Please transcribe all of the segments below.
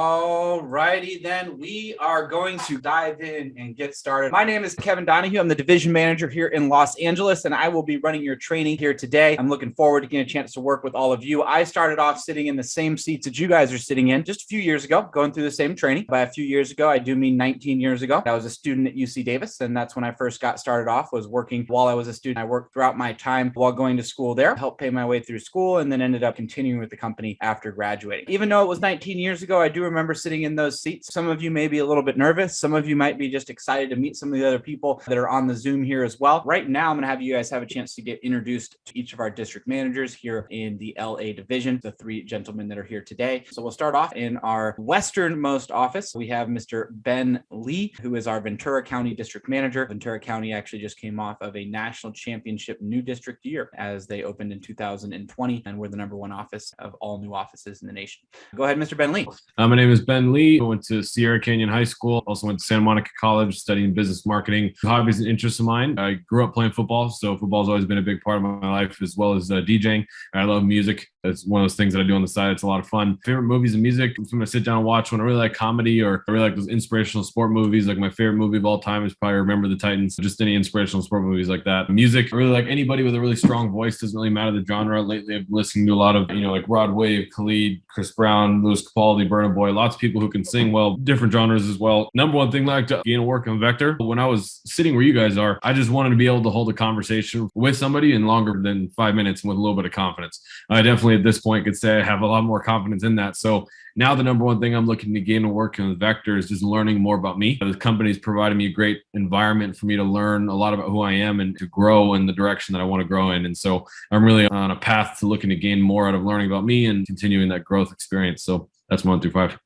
All righty, then we are going to dive in and get started. My name is Kevin Donahue. I'm the division manager here in Los Angeles, and I will be running your training here today. I'm looking forward to getting a chance to work with all of you. I started off sitting in the same seats that you guys are sitting in just a few years ago, going through the same training. By a few years ago, I do mean 19 years ago. I was a student at UC Davis, and that's when I first got started off, was working while I was a student. I worked throughout my time while going to school there, helped pay my way through school, and then ended up continuing with the company after graduating. Even though it was 19 years ago, I do remember sitting in those seats. Some of you may be a little bit nervous. Some of you might be just excited to meet some of the other people that are on the Zoom here as well. Right now, I'm going to have you guys have a chance to get introduced to each of our district managers here in the LA division, the three gentlemen that are here today. So we'll start off in our westernmost office. We have Mr. Ben Lee, who is our Ventura County district manager. Ventura County actually just came off of a national championship new district year as they opened in 2020, and we're the #1 office of all new offices in the nation. Go ahead, Mr. Ben Lee. My name is Ben Lee. I went to Sierra Canyon High School, also went to Santa Monica College studying business marketing. Hobbies and interests of mine. I grew up playing football, so football has always been a big part of my life, as well as DJing. I love music. That's one of those things that I do on the side. It's a lot of fun. Favorite movies and music, I'm going to sit down and watch when I really like comedy, or I really like those inspirational sport movies. Like my favorite movie of all time is probably Remember the Titans. Just any inspirational sport movies like that. Music, I really like anybody with a really strong voice. Doesn't really matter the genre. Lately, I've been listening to a lot of, like Rod Wave, Khalid, Chris Brown, Louis Capaldi, Burna Boy. Lots of people who can sing well, different genres as well. #1 thing I like to gain a work on Vector. When I was sitting where you guys are, I just wanted to be able to hold a conversation with somebody in longer than 5 minutes and with a little bit of confidence. I definitely at this point could say I have a lot more confidence in that. So now the #1 thing I'm looking to gain a work on Vector is just learning more about me. The company's provided me a great environment for me to learn a lot about who I am and to grow in the direction that I want to grow in. And so I'm really on a path to looking to gain more out of learning about me and continuing that growth experience. So that's 1 through 5.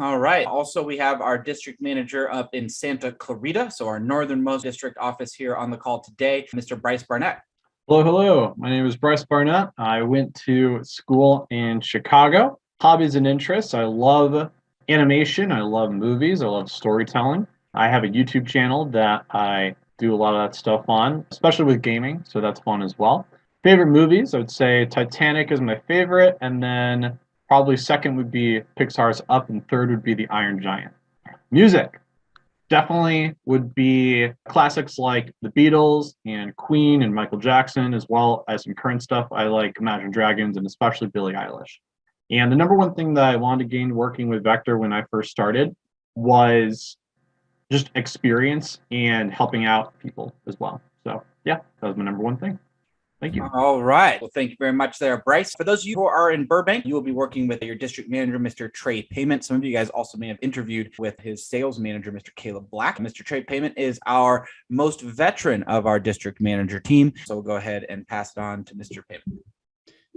All right. Also, we have our district manager up in Santa Clarita, so our northernmost district office here on the call today, Mr. Bryce Barnett. Hello. My name is Bryce Barnett. I went to school in Chicago. Hobbies and interests. I love animation. I love movies. I love storytelling. I have a YouTube channel that I do a lot of that stuff on, especially with gaming, so that's fun as well. Favorite movies, I would say Titanic is my favorite, and then probably second would be Pixar's Up, and third would be The Iron Giant. Music definitely would be classics like The Beatles and Queen and Michael Jackson, as well as some current stuff. I like Imagine Dragons and especially Billie Eilish. And the #1 thing that I wanted to gain working with Vector when I first started was just experience and helping out people as well. So yeah, that was my #1 thing. Thank you. All right. Well, thank you very much there, Bryce. For those of you who are in Burbank, you will be working with your district manager, Mr. Trey Payment. Some of you guys also may have interviewed with his sales manager, Mr. Caleb Black. Mr. Trey Payment is our most veteran of our district manager team. So we'll go ahead and pass it on to Mr. Payment.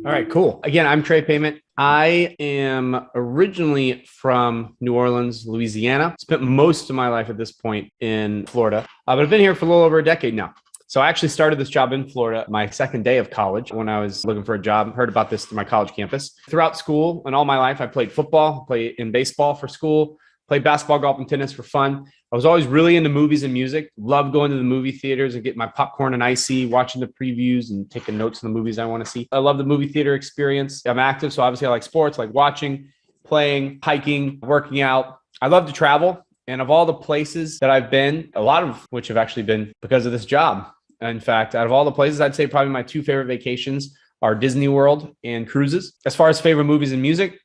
All right, cool. Again, I'm Trey Payment. I am originally from New Orleans, Louisiana. Spent most of my life at this point in Florida, but I've been here for a little over a decade now. So I actually started this job in Florida my second day of college when I was looking for a job. Heard about this through my college campus. Throughout school and all my life, I played football, played in baseball for school, played basketball, golf, and tennis for fun. I was always really into movies and music. Loved going to the movie theaters and getting my popcorn and icy, watching the previews and taking notes on the movies I want to see. I love the movie theater experience. I'm active, so obviously I like sports, like watching, playing, hiking, working out. I love to travel. And of all the places that I've been, a lot of which have actually been because of this job. In fact, out of all the places, I'd say probably my 2 favorite vacations are Disney World and cruises. As far as favorite movies and music,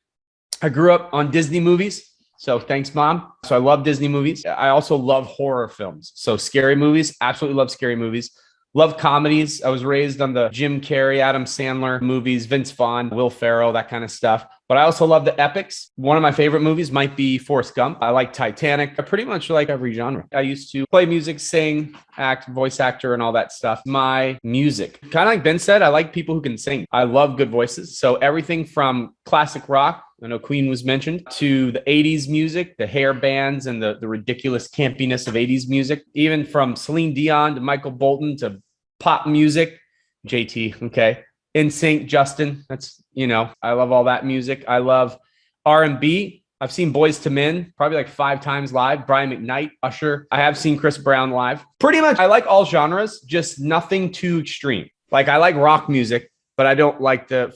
I grew up on Disney movies. So thanks, Mom. So I love Disney movies. I also love horror films. So scary movies, absolutely love scary movies. Love comedies. I was raised on the Jim Carrey, Adam Sandler movies, Vince Vaughn, Will Ferrell, that kind of stuff. But I also love the epics. One of my favorite movies might be Forrest Gump. I like Titanic. I pretty much like every genre. I used to play music, sing, act, voice actor, and all that stuff. My music, kind of like Ben said, I like people who can sing. I love good voices. So everything from classic rock, I know Queen was mentioned, to the 80s music, the hair bands and the ridiculous campiness of 80s music, even from Celine Dion to Michael Bolton to pop music, JT, okay. NSYNC, Justin, that's, I love all that music. I love R&B. I've seen Boys to Men probably like 5 times live. Brian McKnight, Usher. I have seen Chris Brown live. Pretty much, I like all genres, just nothing too extreme. Like I like rock music, but I don't like that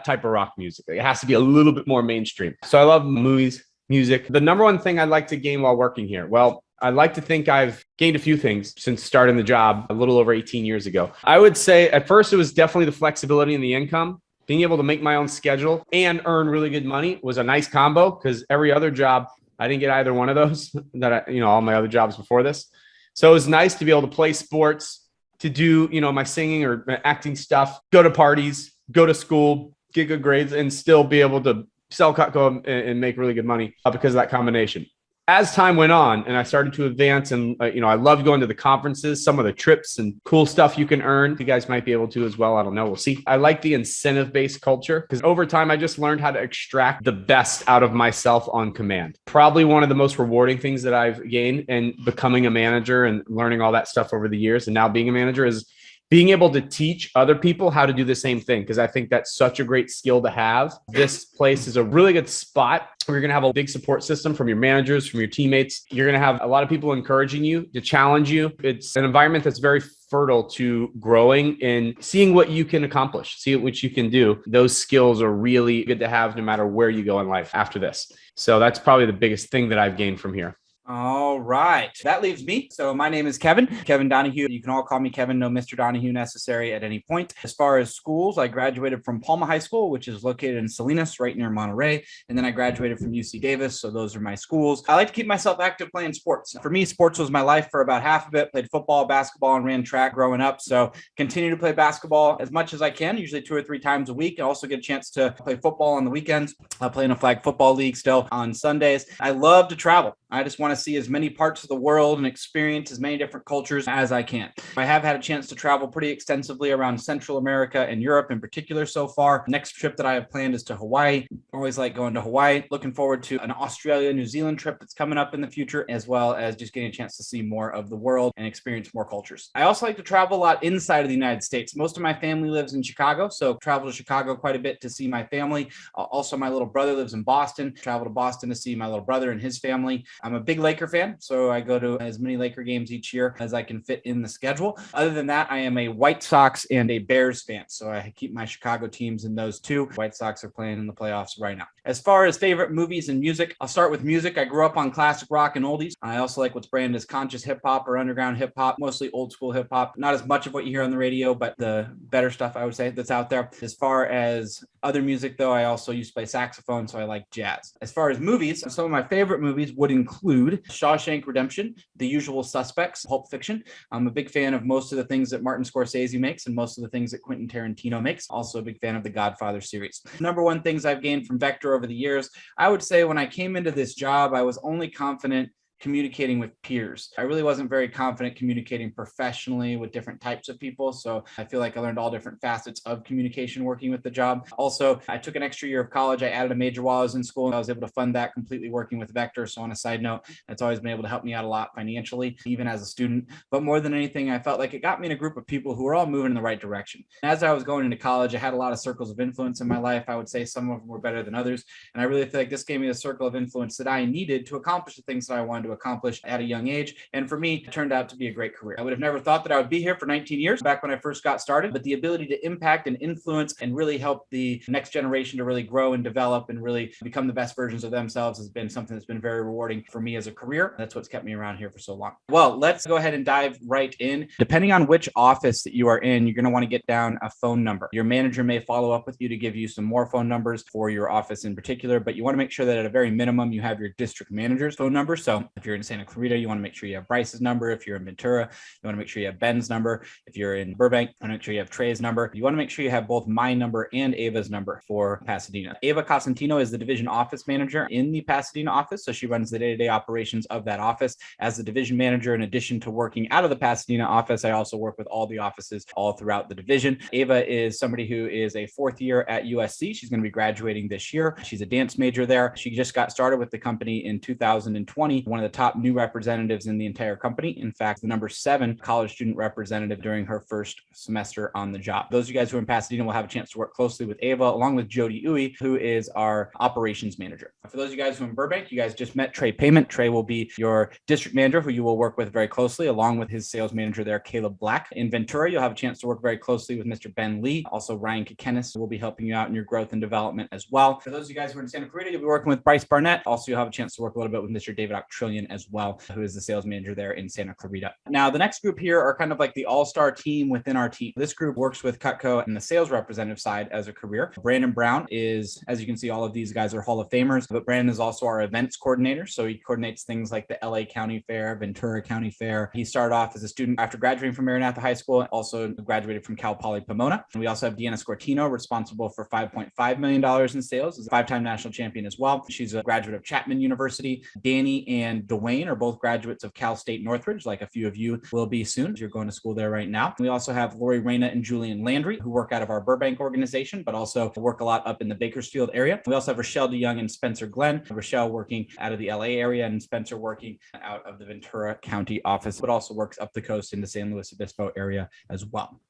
type of rock music. It has to be a little bit more mainstream. So I love movies, music. The number one thing I'd like to gain while working here, well, I like to think I've gained a few things since starting the job a little over 18 years ago. I would say at first it was definitely the flexibility and the income. Being able to make my own schedule and earn really good money was a nice combo, because every other job, I didn't get either one of those all my other jobs before this. So it was nice to be able to play sports, to do, my singing or acting stuff, go to parties, go to school, get good grades, and still be able to sell Cutco and make really good money because of that combination. As time went on and I started to advance and, I loved going to the conferences, some of the trips and cool stuff you can earn. You guys might be able to as well. I don't know. We'll see. I like the incentive-based culture because over time, I just learned how to extract the best out of myself on command. Probably one of the most rewarding things that I've gained in becoming a manager and learning all that stuff over the years and now being a manager is being able to teach other people how to do the same thing, because I think that's such a great skill to have. This place is a really good spot where you're going to have a big support system from your managers, from your teammates. You're going to have a lot of people encouraging you, to challenge you. It's an environment that's very fertile to growing and seeing what you can accomplish, see what you can do. Those skills are really good to have no matter where you go in life after this. So that's probably the biggest thing that I've gained from here. All right. That leaves me. So my name is Kevin Donahue. You can all call me Kevin. No Mr. Donahue necessary at any point. As far as schools, I graduated from Palma High School, which is located in Salinas, right near Monterey. And then I graduated from UC Davis. So those are my schools. I like to keep myself active playing sports. For me, sports was my life for about half of it. Played football, basketball, and ran track growing up. So continue to play basketball as much as I can, usually 2 or 3 times a week. I also get a chance to play football on the weekends. I play in a flag football league still on Sundays. I love to travel. I just want to see as many parts of the world and experience as many different cultures as I can. I have had a chance to travel pretty extensively around Central America and Europe in particular so far. Next trip that I have planned is to Hawaii. Always like going to Hawaii. Looking forward to an Australia, New Zealand trip that's coming up in the future, as well as just getting a chance to see more of the world and experience more cultures. I also like to travel a lot inside of the United States. Most of my family lives in Chicago, so travel to Chicago quite a bit to see my family. Also, my little brother lives in Boston. Travel to Boston to see my little brother and his family. I'm a big Laker fan, so I go to as many Laker games each year as I can fit in the schedule. Other than that, I am a White Sox and a Bears fan, so I keep my Chicago teams in those two. White Sox are playing in the playoffs right now. As far as favorite movies and music, I'll start with music. I grew up on classic rock and oldies. I also like what's branded as conscious hip hop or underground hip hop, mostly old school hip hop. Not as much of what you hear on the radio, but the better stuff, I would say, that's out there. As far as other music, though, I also used to play saxophone, so I like jazz. As far as movies, some of my favorite movies would include Shawshank Redemption, The Usual Suspects, Pulp Fiction. I'm a big fan of most of the things that Martin Scorsese makes and most of the things that Quentin Tarantino makes. Also a big fan of the Godfather series. Number one things I've gained from Vector over the years, I would say when I came into this job, I was only confident communicating with peers. I really wasn't very confident communicating professionally with different types of people. So I feel like I learned all different facets of communication working with the job. Also, I took an extra year of college. I added a major while I was in school, and I was able to fund that completely working with Vector. So on a side note, that's always been able to help me out a lot financially, even as a student. But more than anything, I felt like it got me in a group of people who were all moving in the right direction. As I was going into college, I had a lot of circles of influence in my life. I would say some of them were better than others. And I really feel like this gave me the circle of influence that I needed to accomplish the things that I wanted to accomplish at a young age. And for me, it turned out to be a great career. I would have never thought that I would be here for 19 years back when I first got started, but the ability to impact and influence and really help the next generation to really grow and develop and really become the best versions of themselves has been something that's been very rewarding for me as a career. That's what's kept me around here for so long. Well, let's go ahead and dive right in. Depending on which office that you are in, you're going to want to get down a phone number. Your manager may follow up with you to give you some more phone numbers for your office in particular, but you want to make sure that at a very minimum, you have your district manager's phone number. So if you're in Santa Clarita, you want to make sure you have Bryce's number. If you're in Ventura, you want to make sure you have Ben's number. If you're in Burbank, you want to make sure you have Trey's number. You want to make sure you have both my number and Ava's number for Pasadena. Ava Cosentino is the division office manager in the Pasadena office. So she runs the day-to-day operations of that office. As the division manager, in addition to working out of the Pasadena office, I also work with all the offices all throughout the division. Ava is somebody who is a 4th year at USC. She's going to be graduating this year. She's a dance major there. She just got started with the company in 2020. One of one of the top new representatives in the entire company. In fact, the number 7 college student representative during her first semester on the job. Those of you guys who are in Pasadena will have a chance to work closely with Ava, along with Jody Uwe, who is our operations manager. For those of you guys who are in Burbank, you guys just met Trey Payment. Trey will be your district manager, who you will work with very closely, along with his sales manager there, Caleb Black. In Ventura, you'll have a chance to work very closely with Mr. Ben Lee. Also, Ryan Kikenis will be helping you out in your growth and development as well. For those of you guys who are in Santa Clarita, you'll be working with Bryce Barnett. Also, you'll have a chance to work a little bit with Mr. David Octrillion as well, who is the sales manager there in Santa Clarita. Now, the next group here are kind of like the all-star team within our team. This group works with Cutco and the sales representative side as a career. Brandon Brown is, as you can see, all of these guys are Hall of Famers, but Brandon is also our events coordinator. So he coordinates things like the LA County Fair, Ventura County Fair. He started off as a student after graduating from Maranatha High School, also graduated from Cal Poly Pomona. And we also have Deanna Scortino, responsible for $5.5 million in sales, is a 5-time national champion as well. She's a graduate of Chapman University. Danny and Dwayne are both graduates of Cal State Northridge, like a few of you will be soon. You're going to school there right now. We also have Lori Reyna and Julian Landry, who work out of our Burbank organization, but also work a lot up in the Bakersfield area. We also have Rochelle DeYoung and Spencer Glenn. Rochelle working out of the LA area and Spencer working out of the Ventura County office, but also works up the coast in the San Luis Obispo area as well.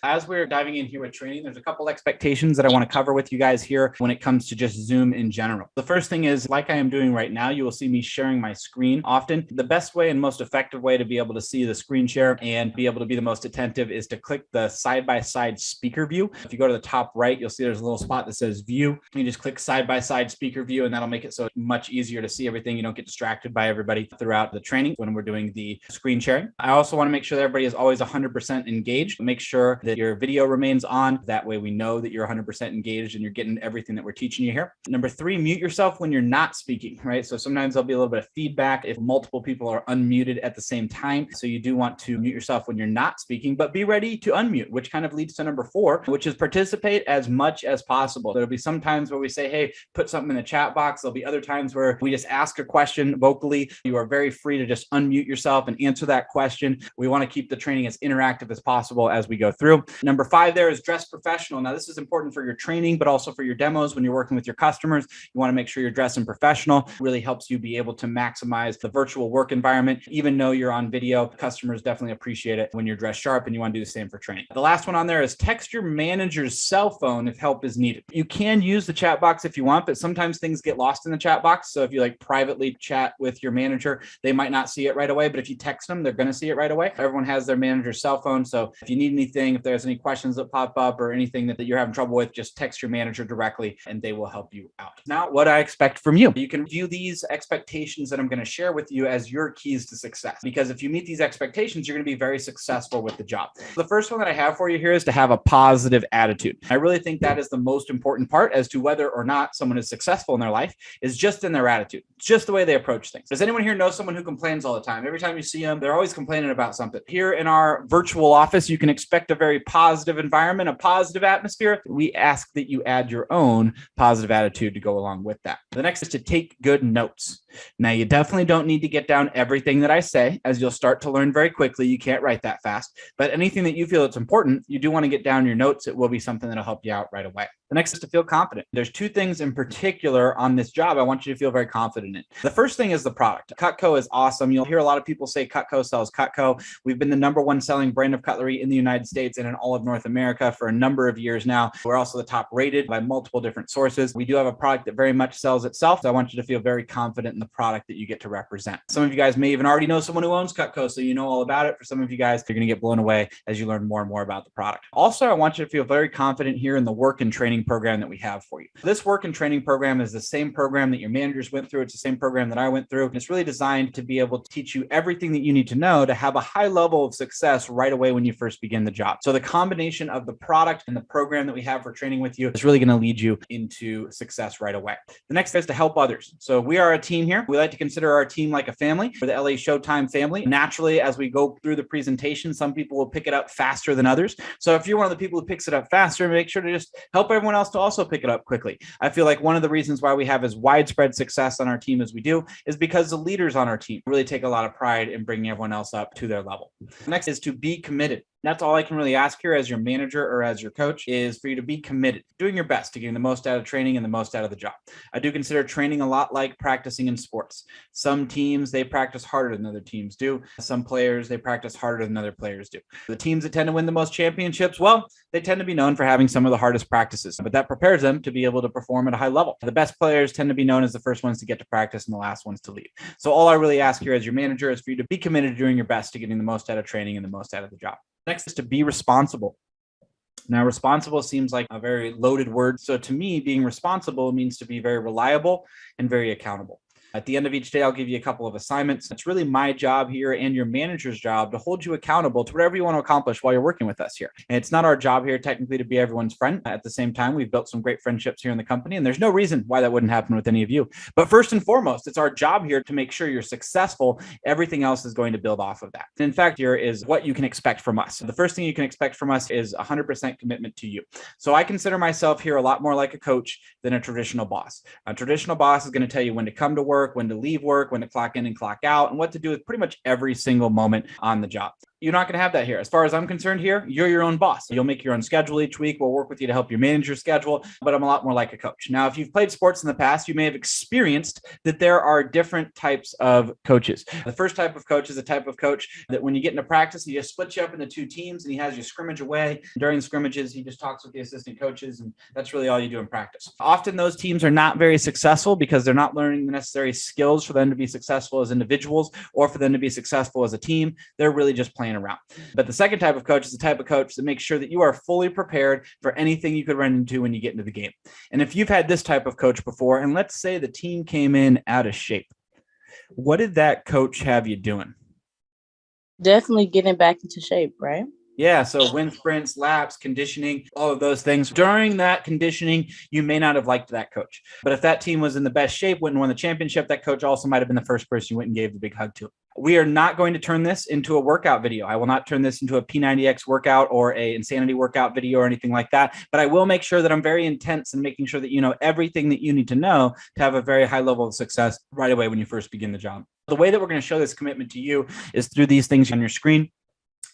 As we're diving in here with training, there's a couple expectations that I want to cover with you guys here when it comes to just Zoom in general. The first thing is, like I am doing right now, you will see me sharing my screen often. The best way and most effective way to be able to see the screen share and be able to be the most attentive is to click the side-by-side speaker view. If you go to the top right, you'll see there's a little spot that says view. You just click side-by-side speaker view, and that'll make it so it's much easier to see everything. You don't get distracted by everybody throughout the training when we're doing the screen sharing. I also want to make sure that everybody is always 100% engaged. Make sure that your video remains on. That way we know that you're 100% engaged and you're getting everything that we're teaching you here. Number 3, mute yourself when you're not speaking, right? So sometimes there'll be a little bit of feedback if multiple people are unmuted at the same time. So you do want to mute yourself when you're not speaking, but be ready to unmute, which kind of leads to number 4, which is participate as much as possible. There'll be some times where we say, hey, put something in the chat box. There'll be other times where we just ask a question vocally. You are very free to just unmute yourself and answer that question. We want to keep the training as interactive as possible as we go through. Number 5 there is dress professional. Now, this is important for your training, but also for your demos when you're working with your customers. You want to make sure you're dressing professional. It really helps you be able to maximize the virtual work environment. Even though you're on video, customers definitely appreciate it when you're dressed sharp, and you want to do the same for training. The last one on there is text your manager's cell phone if help is needed. You can use the chat box if you want, but sometimes things get lost in the chat box. So if you like privately chat with your manager, they might not see it right away, but if you text them, they're going to see it right away. Everyone has their manager's cell phone. So if you need anything, if there's any questions that pop up or anything that you're having trouble with, just text your manager directly and they will help you out. Now, what I expect from you. You can view these expectations that I'm going to share with you as your keys to success, because if you meet these expectations, you're going to be very successful with the job. The first one that I have for you here is to have a positive attitude. I really think that is the most important part as to whether or not someone is successful in their life, is just in their attitude. It's just the way they approach things. Does anyone here know someone who complains all the time? Every time you see them, they're always complaining about something. Here in our virtual office, you can expect a very positive environment, a positive atmosphere. We ask that you add your own positive attitude to go along with that. The next is to take good notes. Now, you definitely don't need to get down everything that I say, as you'll start to learn very quickly. You can't write that fast, but anything that you feel that's important, you do want to get down your notes. It will be something that'll help you out right away. The next is to feel confident. There's 2 things in particular on this job I want you to feel very confident in. The first thing is the product. Cutco is awesome. You'll hear a lot of people say Cutco sells Cutco. We've been the #1 selling brand of cutlery in the United States and in all of North America for a number of years now. We're also the top rated by multiple different sources. We do have a product that very much sells itself. So I want you to feel very confident in the product that you get to represent. Some of you guys may even already know someone who owns Cutco, so you know all about it. For some of you guys, you're going to get blown away as you learn more and more about the product. Also, I want you to feel very confident here in the work and training program that we have for you. This work and training program is the same program that your managers went through. It's the same program that I went through. And it's really designed to be able to teach you everything that you need to know to have a high level of success right away when you first begin the job. So the combination of the product and the program that we have for training with you is really going to lead you into success right away. The next is to help others. So we are a team here. We like to consider our team like a family. We're the LA Showtime family. Naturally, as we go through the presentation, some people will pick it up faster than others. So if you're one of the people who picks it up faster, make sure to just help everyone else to also pick it up quickly. I feel like one of the reasons why we have as widespread success on our team as we do is because the leaders on our team really take a lot of pride in bringing everyone else up to their level. Next is to be committed. That's all I can really ask here as your manager or as your coach is for you to be committed, doing your best to getting the most out of training and the most out of the job. I do consider training a lot like practicing in sports. Some teams, they practice harder than other teams do. Some players, they practice harder than other players do. The teams that tend to win the most championships, well, they tend to be known for having some of the hardest practices, but that prepares them to be able to perform at a high level. The best players tend to be known as the first ones to get to practice and the last ones to leave. So all I really ask here as your manager is for you to be committed to doing your best to getting the most out of training and the most out of the job. Next is to be responsible. Now, responsible seems like a very loaded word. So to me, being responsible means to be very reliable and very accountable. At the end of each day, I'll give you a couple of assignments. It's really my job here and your manager's job to hold you accountable to whatever you want to accomplish while you're working with us here. And it's not our job here technically to be everyone's friend. At the same time, we've built some great friendships here in the company, and there's no reason why that wouldn't happen with any of you. But first and foremost, it's our job here to make sure you're successful. Everything else is going to build off of that. In fact, here is what you can expect from us. The first thing you can expect from us is 100% commitment to you. So I consider myself here a lot more like a coach than a traditional boss. A traditional boss is going to tell you when to come to work, when to leave work, when to clock in and clock out, and what to do with pretty much every single moment on the job. You're not going to have that here. As far as I'm concerned here, you're your own boss. You'll make your own schedule each week. We'll work with you to help your manage your schedule, but I'm a lot more like a coach. Now, if you've played sports in the past, you may have experienced that there are different types of coaches. The first type of coach is a type of coach that when you get into practice, he just splits you up into two teams and he has you scrimmage away. During the scrimmages, he just talks with the assistant coaches, and that's really all you do in practice. Often those teams are not very successful because they're not learning the necessary skills for them to be successful as individuals or for them to be successful as a team. They're really just playing around. But the second type of coach is the type of coach that makes sure that you are fully prepared for anything you could run into when you get into the game. And if you've had this type of coach before, and let's say the team came in out of shape, what did that coach have you doing? Definitely getting back into shape, right? Yeah, so wind sprints, laps, conditioning, all of those things. During that conditioning, you may not have liked that coach. But if that team was in the best shape, wouldn't won the championship, that coach also might have been the first person you went and gave the big hug to. We are not going to turn this into a workout video. I will not turn this into a P90X workout or a insanity workout video or anything like that. But I will make sure that I'm very intense in making sure that you know everything that you need to know to have a very high level of success right away when you first begin the job. The way that we're going to show this commitment to you is through these things on your screen.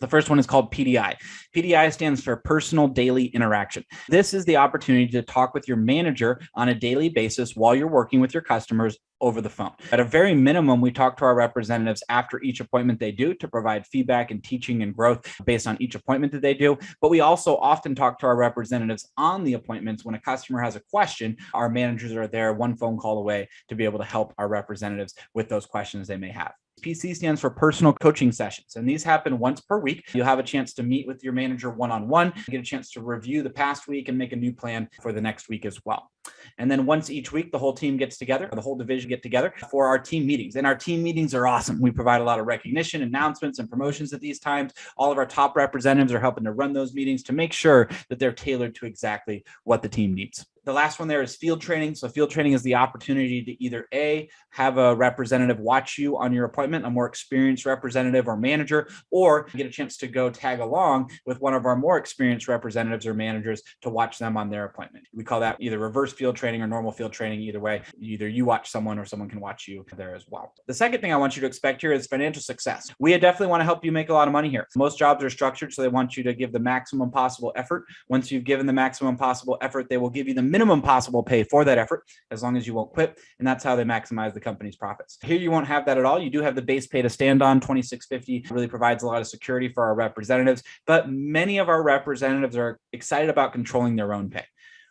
The first one is called PDI. PDI stands for Personal Daily Interaction. This is the opportunity to talk with your manager on a daily basis while you're working with your customers over the phone. At a very minimum, we talk to our representatives after each appointment they do to provide feedback and teaching and growth based on each appointment that they do. But we also often talk to our representatives on the appointments. When a customer has a question, our managers are there one phone call away to be able to help our representatives with those questions they may have. PC stands for personal coaching sessions, and these happen once per week. You'll have a chance to meet with your manager one-on-one, get a chance to review the past week and make a new plan for the next week as well. And then once each week, the whole team gets together, the whole division get together for our team meetings. And our team meetings are awesome. We provide a lot of recognition, announcements, and promotions at these times. All of our top representatives are helping to run those meetings to make sure that they're tailored to exactly what the team needs. The last one there is field training. So field training is the opportunity to either A, have a representative watch you on your appointment, a more experienced representative or manager, or get a chance to go tag along with one of our more experienced representatives or managers to watch them on their appointment. We call that either reverse field training or normal field training. Either way, either you watch someone or someone can watch you there as well. The second thing I want you to expect here is financial success. We definitely want to help you make a lot of money here. Most jobs are structured so they want you to give the maximum possible effort. Once you've given the maximum possible effort, they will give you the minimum possible pay for that effort, as long as you won't quit. And that's how they maximize the company's profits. Here, you won't have that at all. You do have the base pay to stand on. $26.50 really provides a lot of security for our representatives, but many of our representatives are excited about controlling their own pay,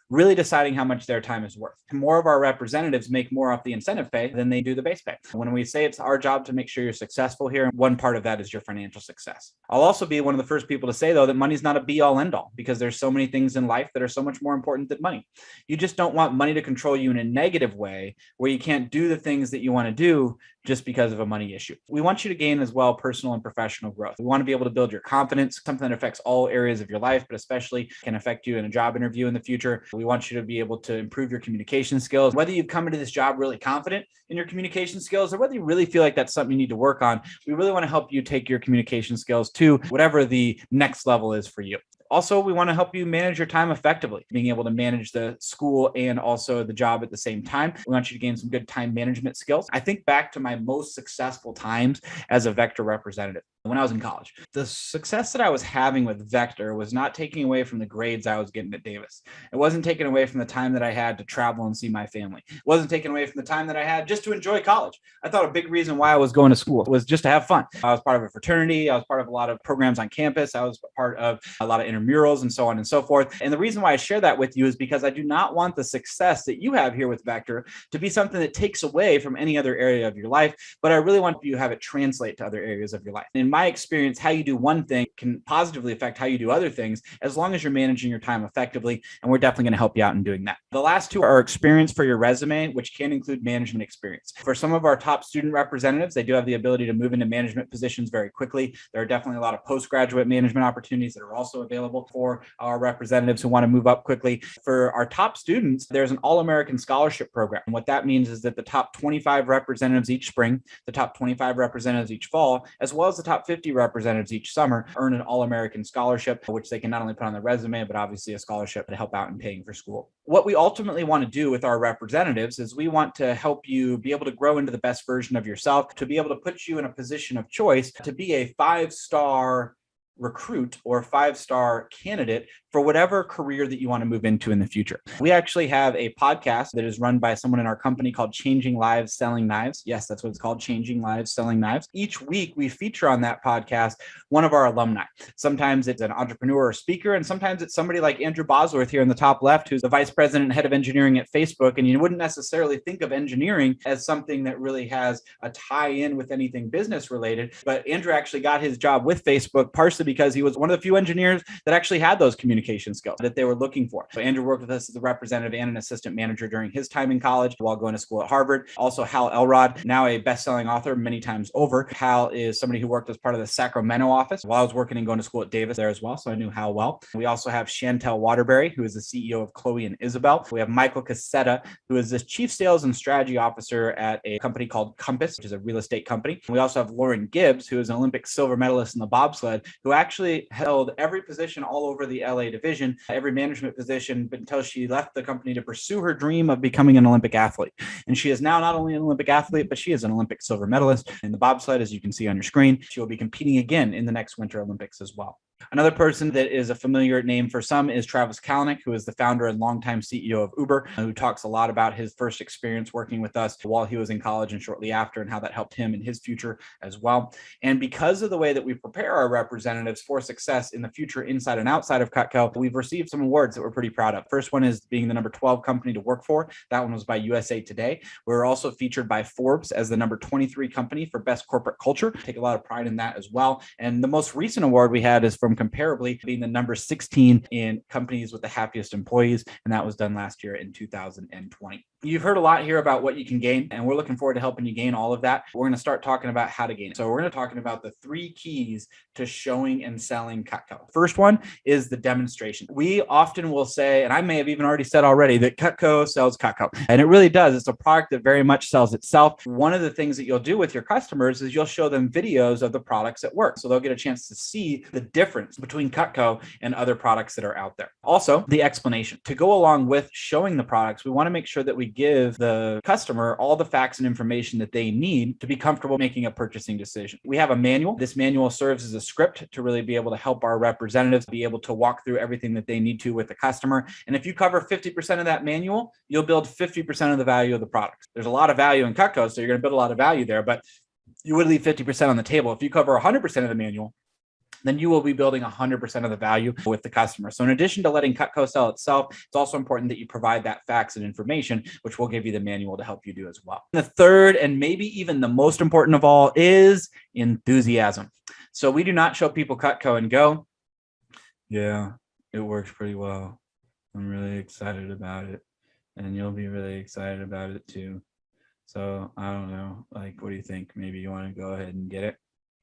really deciding how much their time is worth. More of our representatives make more off the incentive pay than they do the base pay. When we say it's our job to make sure you're successful here, one part of that is your financial success. I'll also be one of the first people to say, though, that money's not a be-all end-all, because there's so many things in life that are so much more important than money. You just don't want money to control you in a negative way where you can't do the things that you want to do just because of a money issue. We want you to gain as well personal and professional growth. We want to be able to build your confidence, something that affects all areas of your life, but especially can affect you in a job interview in the future. We want you to be able to improve your communication skills. Whether you've come into this job really confident in your communication skills or whether you really feel like that's something you need to work on, we really want to help you take your communication skills to whatever the next level is for you. Also, we want to help you manage your time effectively, being able to manage the school and also the job at the same time. We want you to gain some good time management skills. I think back to my most successful times as a Vector representative. when I was in college. The success that I was having with Vector was not taking away from the grades I was getting at Davis. It wasn't taken away from the time that I had to travel and see my family. It wasn't taken away from the time that I had just to enjoy college. I thought a big reason why I was going to school was just to have fun. I was part of a fraternity. I was part of a lot of programs on campus. I was part of a lot of intramurals and so on and so forth. And the reason why I share that with you is because I do not want the success that you have here with Vector to be something that takes away from any other area of your life, but I really want you to have it translate to other areas of your life. In my experience, how you do one thing can positively affect how you do other things as long as you're managing your time effectively, and we're definitely going to help you out in doing that. The last two are experience for your resume, which can include management experience. For some of our top student representatives, they do have the ability to move into management positions very quickly. There are definitely a lot of postgraduate management opportunities that are also available for our representatives who want to move up quickly. For our top students, there's an All-American Scholarship Program. And what that means is that the top 25 representatives each spring, the top 25 representatives each fall, as well as the top 50 representatives each summer earn an All-American Scholarship, which they can not only put on their resume, but obviously a scholarship to help out in paying for school. What we ultimately want to do with our representatives is we want to help you be able to grow into the best version of yourself, to be able to put you in a position of choice to be a 5-star recruit or 5-star candidate for whatever career that you want to move into in the future. We actually have a podcast that is run by someone in our company called Changing Lives Selling Knives. Yes, that's what it's called, Changing Lives Selling Knives. Each week we feature on that podcast one of our alumni. Sometimes it's an entrepreneur or speaker, and sometimes it's somebody like Andrew Bosworth here in the top left, who's the vice president and head of engineering at Facebook. And you wouldn't necessarily think of engineering as something that really has a tie-in with anything business related. But Andrew actually got his job with Facebook partially because he was one of the few engineers that actually had those communication skills that they were looking for. So Andrew worked with us as a representative and an assistant manager during his time in college while going to school at Harvard. Also, Hal Elrod, now a best-selling author many times over. Hal is somebody who worked as part of the Sacramento office while I was working and going to school at Davis there as well. So I knew Hal well. We also have Chantel Waterbury, who is the CEO of Chloe and Isabel. We have Michael Cassetta, who is the chief sales and strategy officer at a company called Compass, which is a real estate company. And we also have Lauren Gibbs, who is an Olympic silver medalist in the bobsled, who actually held every position all over the LA division, every management position, until she left the company to pursue her dream of becoming an Olympic athlete. And she is now not only an Olympic athlete, but she is an Olympic silver medalist in the bobsled, as you can see on your screen. She will be competing again in the next Winter Olympics as well. Another person that is a familiar name for some is Travis Kalanick, who is the founder and longtime CEO of Uber, who talks a lot about his first experience working with us while he was in college and shortly after, and how that helped him in his future as well. And because of the way that we prepare our representatives for success in the future inside and outside of Cutco, we've received some awards that we're pretty proud of. First one is being the number 12 company to work for. That one was by USA Today. We're also featured by Forbes as the number 23 company for best corporate culture. Take a lot of pride in that as well. And the most recent award we had is from Comparably, being the number 16 in companies with the happiest employees, and that was done last year in 2020. You've heard a lot here about what you can gain, and we're looking forward to helping you gain all of that. We're going to start talking about how to gain it. So we're going to talk about the 3 keys to showing and selling Cutco. First one is the demonstration. We often will say, and I may have even already said already, that Cutco sells Cutco, and it really does. It's a product that very much sells itself. One of the things that you'll do with your customers is you'll show them videos of the products at work, so they'll get a chance to see the difference between Cutco and other products that are out there. Also, the explanation. To go along with showing the products, we want to make sure that we give the customer all the facts and information that they need to be comfortable making a purchasing decision. We have a manual. This manual serves as a script to really be able to help our representatives be able to walk through everything that they need to with the customer. And if you cover 50% of that manual, you'll build 50% of the value of the product. There's a lot of value in Cutco, so you're going to build a lot of value there, but you would leave 50% on the table. If you cover 100% of the manual, then you will be building 100% of the value with the customer. So in addition to letting Cutco sell itself, it's also important that you provide that facts and information, which will give you the manual to help you do as well. The third, and maybe even the most important of all, is enthusiasm. So we do not show people Cutco and go, yeah, it works pretty well. I'm really excited about it. And you'll be really excited about it too. So I don't know, like, what do you think? Maybe you want to go ahead and get it?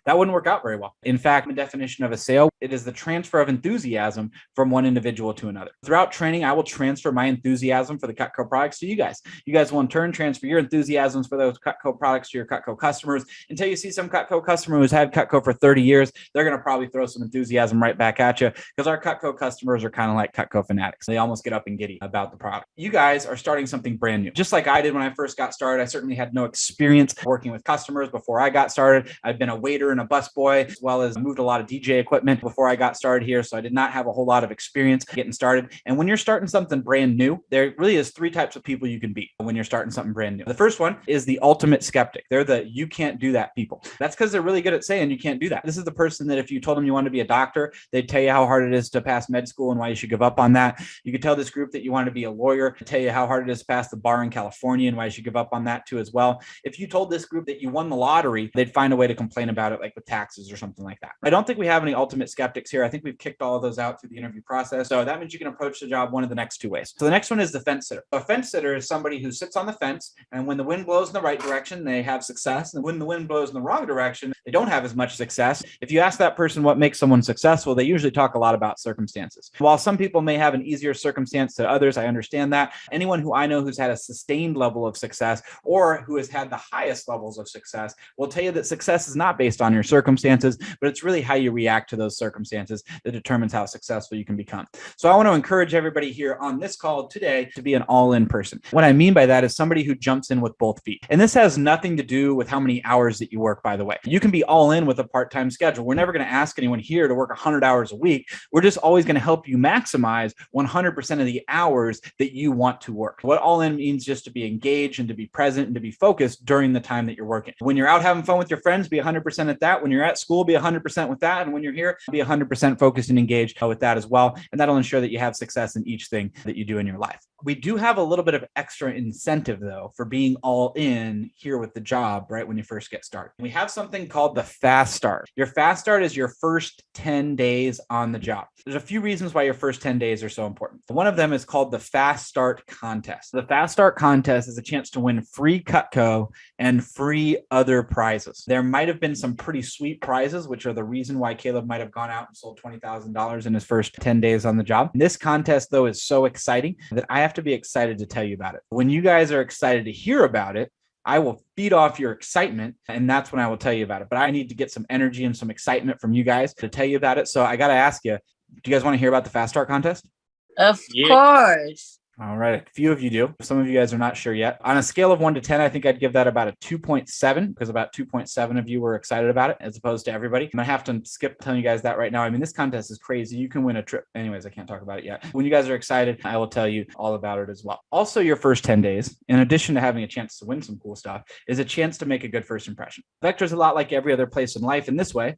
That wouldn't work out very well. In fact, the definition of a sale, it is the transfer of enthusiasm from one individual to another. Throughout training, I will transfer my enthusiasm for the Cutco products to you guys. You guys will in turn transfer your enthusiasms for those Cutco products to your Cutco customers until you see some Cutco customer who's had Cutco for 30 years. They're going to probably throw some enthusiasm right back at you because our Cutco customers are kind of like Cutco fanatics. They almost get up and giddy about the product. You guys are starting something brand new. Just like I did when I first got started, I certainly had no experience working with customers before I got started. I've been a waiter and a busboy, as well as moved a lot of DJ equipment before I got started here. So I did not have a whole lot of experience getting started. And when you're starting something brand new, there really is three types of people you can be when you're starting something brand new. The first one is the ultimate skeptic. They're the you can't do that people. That's because they're really good at saying you can't do that. This is the person that if you told them you want to be a doctor, they'd tell you how hard it is to pass med school and why you should give up on that. You could tell this group that you want to be a lawyer, tell you how hard it is to pass the bar in California and why you should give up on that too as well. If you told this group that you won the lottery, they'd find a way to complain about it, like with taxes or something like that. I don't think we have any ultimate skeptics here. I think we've kicked all of those out through the interview process. So that means you can approach the job one of the next two ways. So the next one is the fence sitter. A fence sitter is somebody who sits on the fence, and when the wind blows in the right direction, they have success. And when the wind blows in the wrong direction, they don't have as much success. If you ask that person what makes someone successful, they usually talk a lot about circumstances. While some people may have an easier circumstance than others, I understand that. Anyone who I know who's had a sustained level of success or who has had the highest levels of success will tell you that success is not based on your circumstances, but it's really how you react to those circumstances that determines how successful you can become. So I want to encourage everybody here on this call today to be an all-in person. What I mean by that is somebody who jumps in with both feet. And this has nothing to do with how many hours that you work, by the way. You can be all in with a part-time schedule. We're never going to ask anyone here to work 100 hours a week. We're just always going to help you maximize 100% of the hours that you want to work. What all in means just to be engaged and to be present and to be focused during the time that you're working. When you're out having fun with your friends, be 100% at that. When you're at school, be 100% with that. And when you're here, be 100% focused and engaged with that as well. And that'll ensure that you have success in each thing that you do in your life. We do have a little bit of extra incentive, though, for being all in here with the job right when you first get started. We have something called the fast start. Your fast start is your first 10 days on the job. There's a few reasons why your first 10 days are so important. One of them is called the Fast Start Contest. The Fast Start Contest is a chance to win free Cutco and free other prizes. There might have been some pretty sweet prizes, which are the reason why Caleb might have gone out and sold $20,000 in his first 10 days on the job. This contest, though, is so exciting that I have to be excited to tell you about it. When you guys are excited to hear about it, I will feed off your excitement, and that's when I will tell you about it. But I need to get some energy and some excitement from you guys to tell you about it. So I got to ask you, do you guys want to hear about the Fast Start Contest? Of course. All right. A few of you do. Some of you guys are not sure yet. On a scale of 1 to 10, I think I'd give that about a 2.7 because about 2.7 of you were excited about it as opposed to everybody. I'm going to have to skip telling you guys that right now. I mean, this contest is crazy. You can win a trip. Anyways, I can't talk about it yet. When you guys are excited, I will tell you all about it as well. Also, your first 10 days, in addition to having a chance to win some cool stuff, is a chance to make a good first impression. Vector's a lot like every other place in life in this way.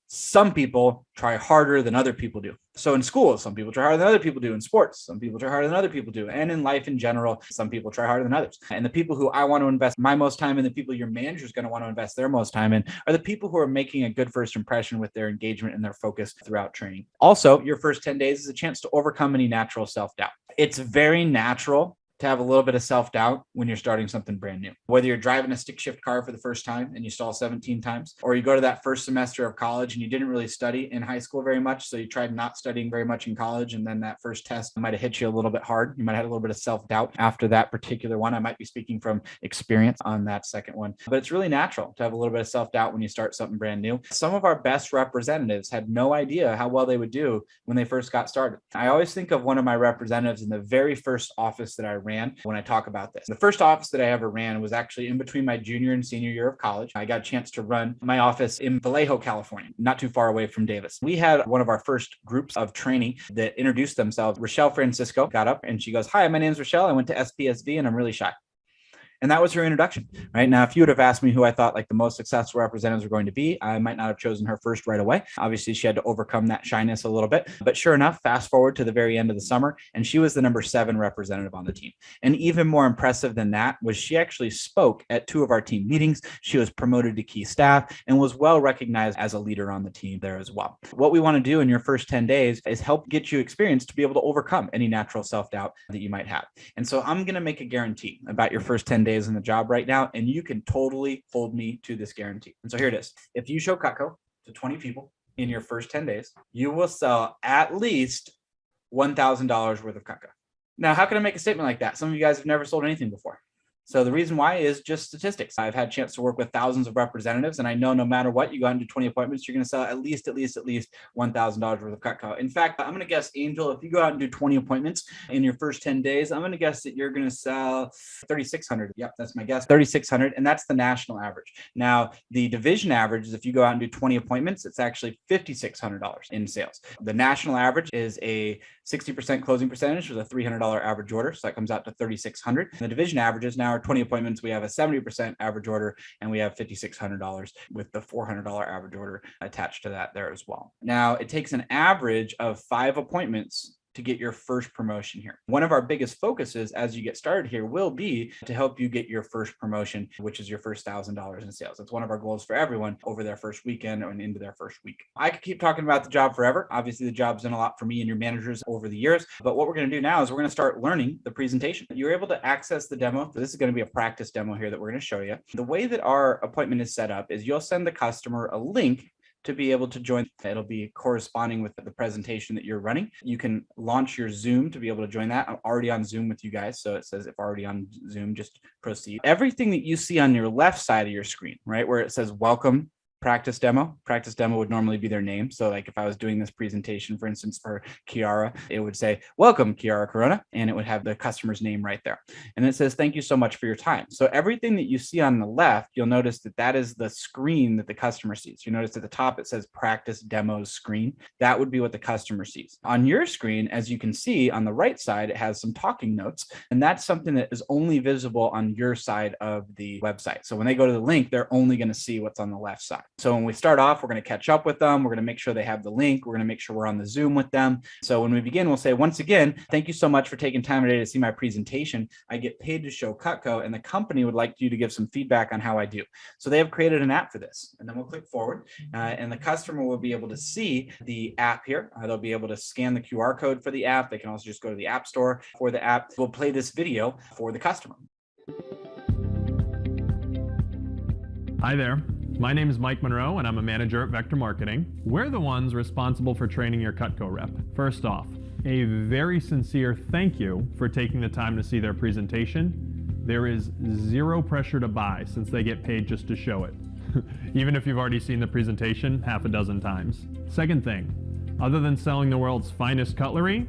Some people try harder than other people do. So in school, some people try harder than other people do. In sports, some people try harder than other people do. And in life in general, some people try harder than others. And the people who I want to invest my most time in, the people your manager is going to want to invest their most time in, are the people who are making a good first impression with their engagement and their focus throughout training. Also, your first 10 days is a chance to overcome any natural self-doubt. It's very natural to have a little bit of self-doubt when you're starting something brand new. Whether you're driving a stick shift car for the first time and you stall 17 times, or you go to that first semester of college and you didn't really study in high school very much, so you tried not studying very much in college, and then that first test might have hit you a little bit hard. You might have had a little bit of self-doubt after that particular one. I might be speaking from experience on that second one, but it's really natural to have a little bit of self-doubt when you start something brand new. Some of our best representatives had no idea how well they would do when they first got started. I always think of one of my representatives in the very first office that I ran when I talk about this. The first office that I ever ran was actually in between my junior and senior year of college. I got a chance to run my office in Vallejo, California, not too far away from Davis. We had one of our first groups of training that introduced themselves. Rochelle Francisco got up and she goes, "Hi, my name is Rochelle. I went to SPSV and I'm really shy." And that was her introduction. Right now, if you would have asked me who I thought like the most successful representatives were going to be, I might not have chosen her first right away. Obviously, she had to overcome that shyness a little bit. But sure enough, fast forward to the very end of the summer, and she was the number 7 representative on the team. And even more impressive than that was she actually spoke at 2 of our team meetings. She was promoted to key staff and was well recognized as a leader on the team there as well. What we want to do in your first 10 days is help get you experience to be able to overcome any natural self-doubt that you might have. And so I'm going to make a guarantee about your first 10 days in the job right now, and you can totally hold me to this guarantee. And so here it is. If you show Cutco to 20 people in your first 10 days, you will sell at least $1,000 worth of Cutco. Now, how can I make a statement like that? Some of you guys have never sold anything before. So the reason why is just statistics. I've had a chance to work with thousands of representatives, and I know no matter what, you go out and do 20 appointments, you're going to sell at least $1,000 worth of Cutco. In fact, I'm going to guess, Angel, if you go out and do 20 appointments in your first 10 days, I'm going to guess that you're going to sell 3,600. Yep, that's my guess, 3,600, and that's the national average. Now, the division average is if you go out and do 20 appointments, it's actually $5,600 in sales. The national average is a 60% closing percentage with a $300 average order, so that comes out to 3,600. The division averages now are 20 appointments. We have a 70% average order, and we have $5,600 with the $400 average order attached to that there as well. Now, it takes an average of 5 appointments to get your first promotion here. One of our biggest focuses as you get started here will be to help you get your first promotion, which is your first $1,000 in sales. That's one of our goals for everyone over their first weekend and into their first week. I could keep talking about the job forever. Obviously, the job's done a lot for me and your managers over the years, but what we're going to do now is we're going to start learning the presentation. You're able to access the demo. So this is going to be a practice demo here that we're going to show you. The way that our appointment is set up is you'll send the customer a link to be able to join. It'll be corresponding with the presentation that you're running. You can launch your Zoom to be able to join that. I'm already on Zoom with you guys. So it says if already on Zoom, just proceed. Everything that you see on your left side of your screen, right, where it says welcome, practice demo would normally be their name. So like if I was doing this presentation, for instance, for Kiara, it would say, welcome Kiara Corona, and it would have the customer's name right there. And it says, thank you so much for your time. So everything that you see on the left, you'll notice that that is the screen that the customer sees. You notice at the top, it says practice demos screen. That would be what the customer sees. On your screen, as you can see on the right side, it has some talking notes, and that's something that is only visible on your side of the website. So when they go to the link, they're only going to see what's on the left side. So when we start off, we're going to catch up with them. We're going to make sure they have the link. We're going to make sure we're on the Zoom with them. So when we begin, we'll say, once again, thank you so much for taking time today to see my presentation. I get paid to show Cutco, and the company would like you to give some feedback on how I do. So they have created an app for this. And then we'll click forward, and the customer will be able to see the app here. They'll be able to scan the QR code for the app. They can also just go to the App Store for the app. We'll play this video for the customer. Hi there. My name is Mike Monroe, and I'm a manager at Vector Marketing. We're the ones responsible for training your Cutco rep. First off, a very sincere thank you for taking the time to see their presentation. There is zero pressure to buy since they get paid just to show it, even if you've already seen the presentation half a dozen times. Second thing, other than selling the world's finest cutlery,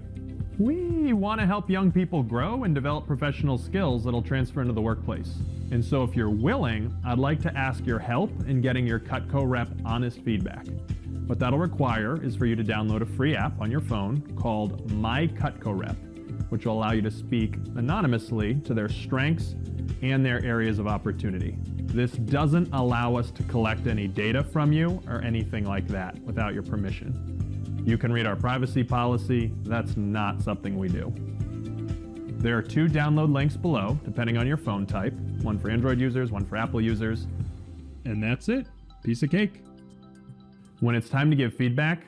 we want to help young people grow and develop professional skills that'll transfer into the workplace. And so if you're willing, I'd like to ask your help in getting your Cutco rep honest feedback. What that'll require is for you to download a free app on your phone called My Cutco Rep, which will allow you to speak anonymously to their strengths and their areas of opportunity. This doesn't allow us to collect any data from you or anything like that without your permission. You can read our privacy policy. That's not something we do. There are 2 download links below, depending on your phone type. One for Android users, one for Apple users. And that's it. Piece of cake. When it's time to give feedback,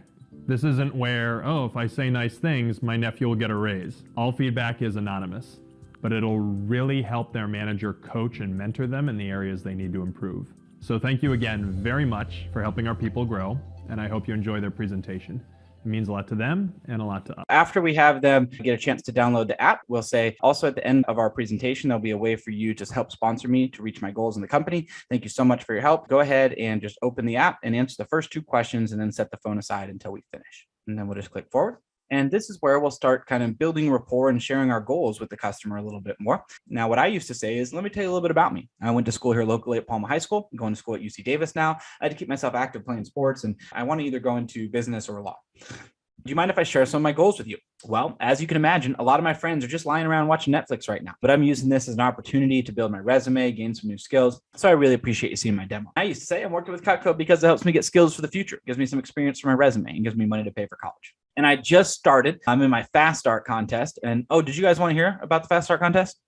this isn't where, oh, if I say nice things, my nephew will get a raise. All feedback is anonymous, but it'll really help their manager coach and mentor them in the areas they need to improve. So thank you again very much for helping our people grow, and I hope you enjoy their presentation. It means a lot to them and a lot to us. After we have them get a chance to download the app, we'll say also at the end of our presentation, there'll be a way for you to help sponsor me to reach my goals in the company. Thank you so much for your help. Go ahead and just open the app and answer the first 2 questions and then set the phone aside until we finish. And then we'll just click forward. And this is where we'll start kind of building rapport and sharing our goals with the customer a little bit more. Now, what I used to say is, let me tell you a little bit about me. I went to school here locally at Palma High School. I'm going to school at UC Davis now. I had to keep myself active playing sports, and I want to either go into business or law. Do you mind if I share some of my goals with you? Well, as you can imagine, a lot of my friends are just lying around watching Netflix right now, but I'm using this as an opportunity to build my resume, gain some new skills. So I really appreciate you seeing my demo. I used to say I'm working with Cutco because it helps me get skills for the future. It gives me some experience for my resume and gives me money to pay for college. And I just started. I'm in my Fast Start contest. And oh, did you guys want to hear about the Fast Start contest?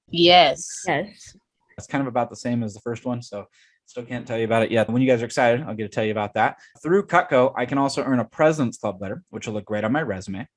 Yes. It's kind of about the same as the first one. So still can't tell you about it yet. When you guys are excited, I'll get to tell you about that. Through Cutco, I can also earn a President's Club letter, which will look great on my resume.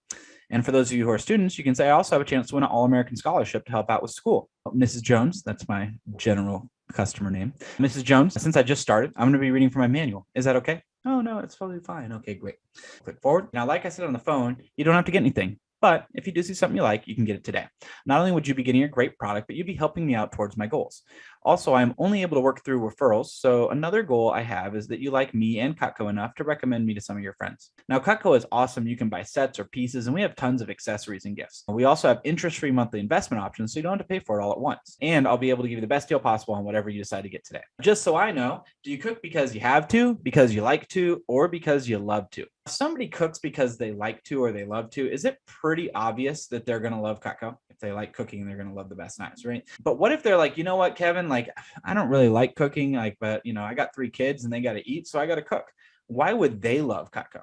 And for those of you who are students, you can say I also have a chance to win an All-American scholarship to help out with school. Mrs. Jones, that's my general customer name. Mrs. Jones, since I just started, I'm going to be reading from my manual. Is that okay? Oh, no, it's totally fine. Okay, great. Click forward. Now, like I said on the phone, you don't have to get anything. But if you do see something you like, you can get it today. Not only would you be getting a great product, but you'd be helping me out towards my goals. Also, I'm only able to work through referrals. So another goal I have is that you like me and Cutco enough to recommend me to some of your friends. Now, Cutco is awesome. You can buy sets or pieces, and we have tons of accessories and gifts. We also have interest-free monthly investment options, so you don't have to pay for it all at once. And I'll be able to give you the best deal possible on whatever you decide to get today. Just so I know, do you cook because you have to, because you like to, or because you love to? If somebody cooks because they like to or they love to, is it pretty obvious that they're going to love Cutco? If they like cooking, they're going to love the best knives, right? But what if they're like, you know what, Kevin, like, I don't really like cooking, like, but I got 3 kids and they got to eat, so I got to cook. Why would they love Cutco?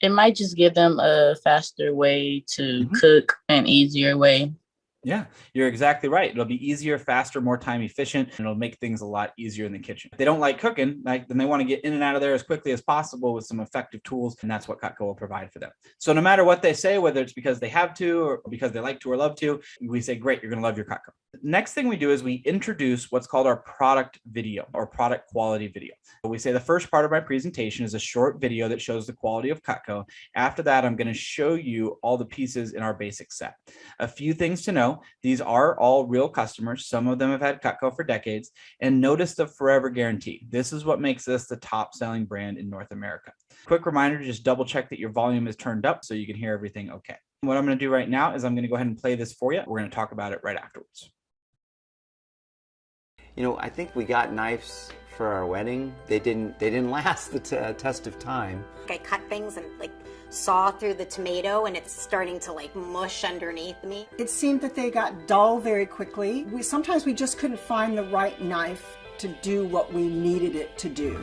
It might just give them a faster way to cook, an easier way. Yeah, you're exactly right. It'll be easier, faster, more time efficient, and it'll make things a lot easier in the kitchen. If they don't like cooking, then they want to get in and out of there as quickly as possible with some effective tools, and that's what Cutco will provide for them. So no matter what they say, whether it's because they have to or because they like to or love to, we say, great, you're going to love your Cutco. Next thing we do is we introduce what's called our product video or product quality video. We say the first part of my presentation is a short video that shows the quality of Cutco. After that, I'm going to show you all the pieces in our basic set. A few things to know. These are all real customers. Some of them have had Cutco for decades. And notice the forever guarantee. This is what makes this the top selling brand in North America. Quick reminder to just double check that your volume is turned up so you can hear everything okay. What I'm going to do right now is I'm going to go ahead and play this for you. We're going to talk about it right afterwards. I think we got knives for our wedding. They didn't last the test of time. I cut things and saw through the tomato and it's starting to mush underneath me. It seemed that they got dull very quickly. Sometimes we just couldn't find the right knife to do what we needed it to do.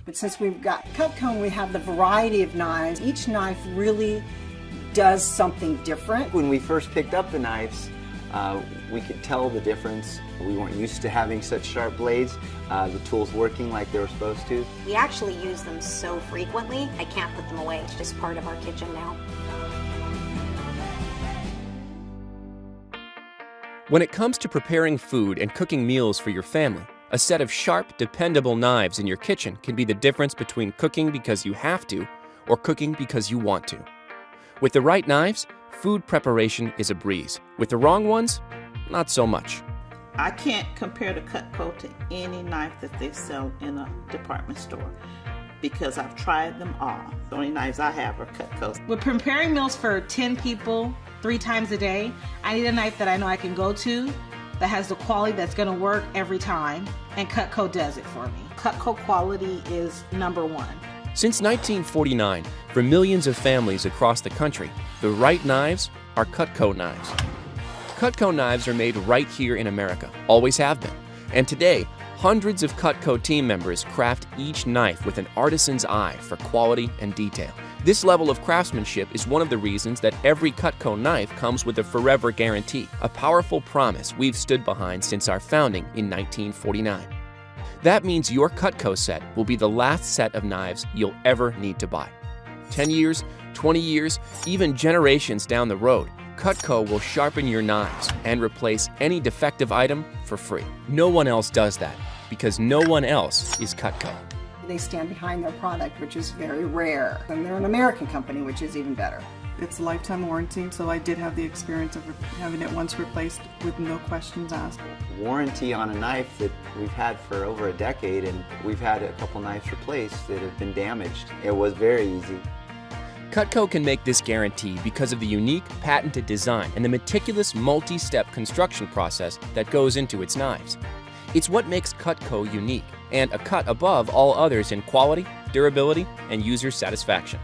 But since we've got Cutco and we have the variety of knives, each knife really does something different. When we first picked up the knives, we could tell the difference. We weren't used to having such sharp blades, the tools working like they were supposed to. We actually use them so frequently, I can't put them away. It's just part of our kitchen now. When it comes to preparing food and cooking meals for your family, a set of sharp, dependable knives in your kitchen can be the difference between cooking because you have to or cooking because you want to. With the right knives, food preparation is a breeze. With the wrong ones, not so much. I can't compare the Cutco to any knife that they sell in a department store because I've tried them all. The only knives I have are Cutco. With preparing meals for 10 people 3 times a day, I need a knife that I know I can go to, that has the quality that's going to work every time, and Cutco does it for me. Cutco quality is number 1. Since 1949, for millions of families across the country, the right knives are Cutco knives. Cutco knives are made right here in America, always have been. And today, hundreds of Cutco team members craft each knife with an artisan's eye for quality and detail. This level of craftsmanship is one of the reasons that every Cutco knife comes with a forever guarantee, a powerful promise we've stood behind since our founding in 1949. That means your Cutco set will be the last set of knives you'll ever need to buy. 10 years, 20 years, even generations down the road, Cutco will sharpen your knives and replace any defective item for free. No one else does that because no one else is Cutco. They stand behind their product, which is very rare. And they're an American company, which is even better. It's a lifetime warranty, so I did have the experience of having it once replaced with no questions asked. Warranty on a knife that we've had for over a decade, and we've had a couple knives replaced that have been damaged. It was very easy. Cutco can make this guarantee because of the unique, patented design and the meticulous multi-step construction process that goes into its knives. It's what makes Cutco unique and a cut above all others in quality, durability, and user satisfaction.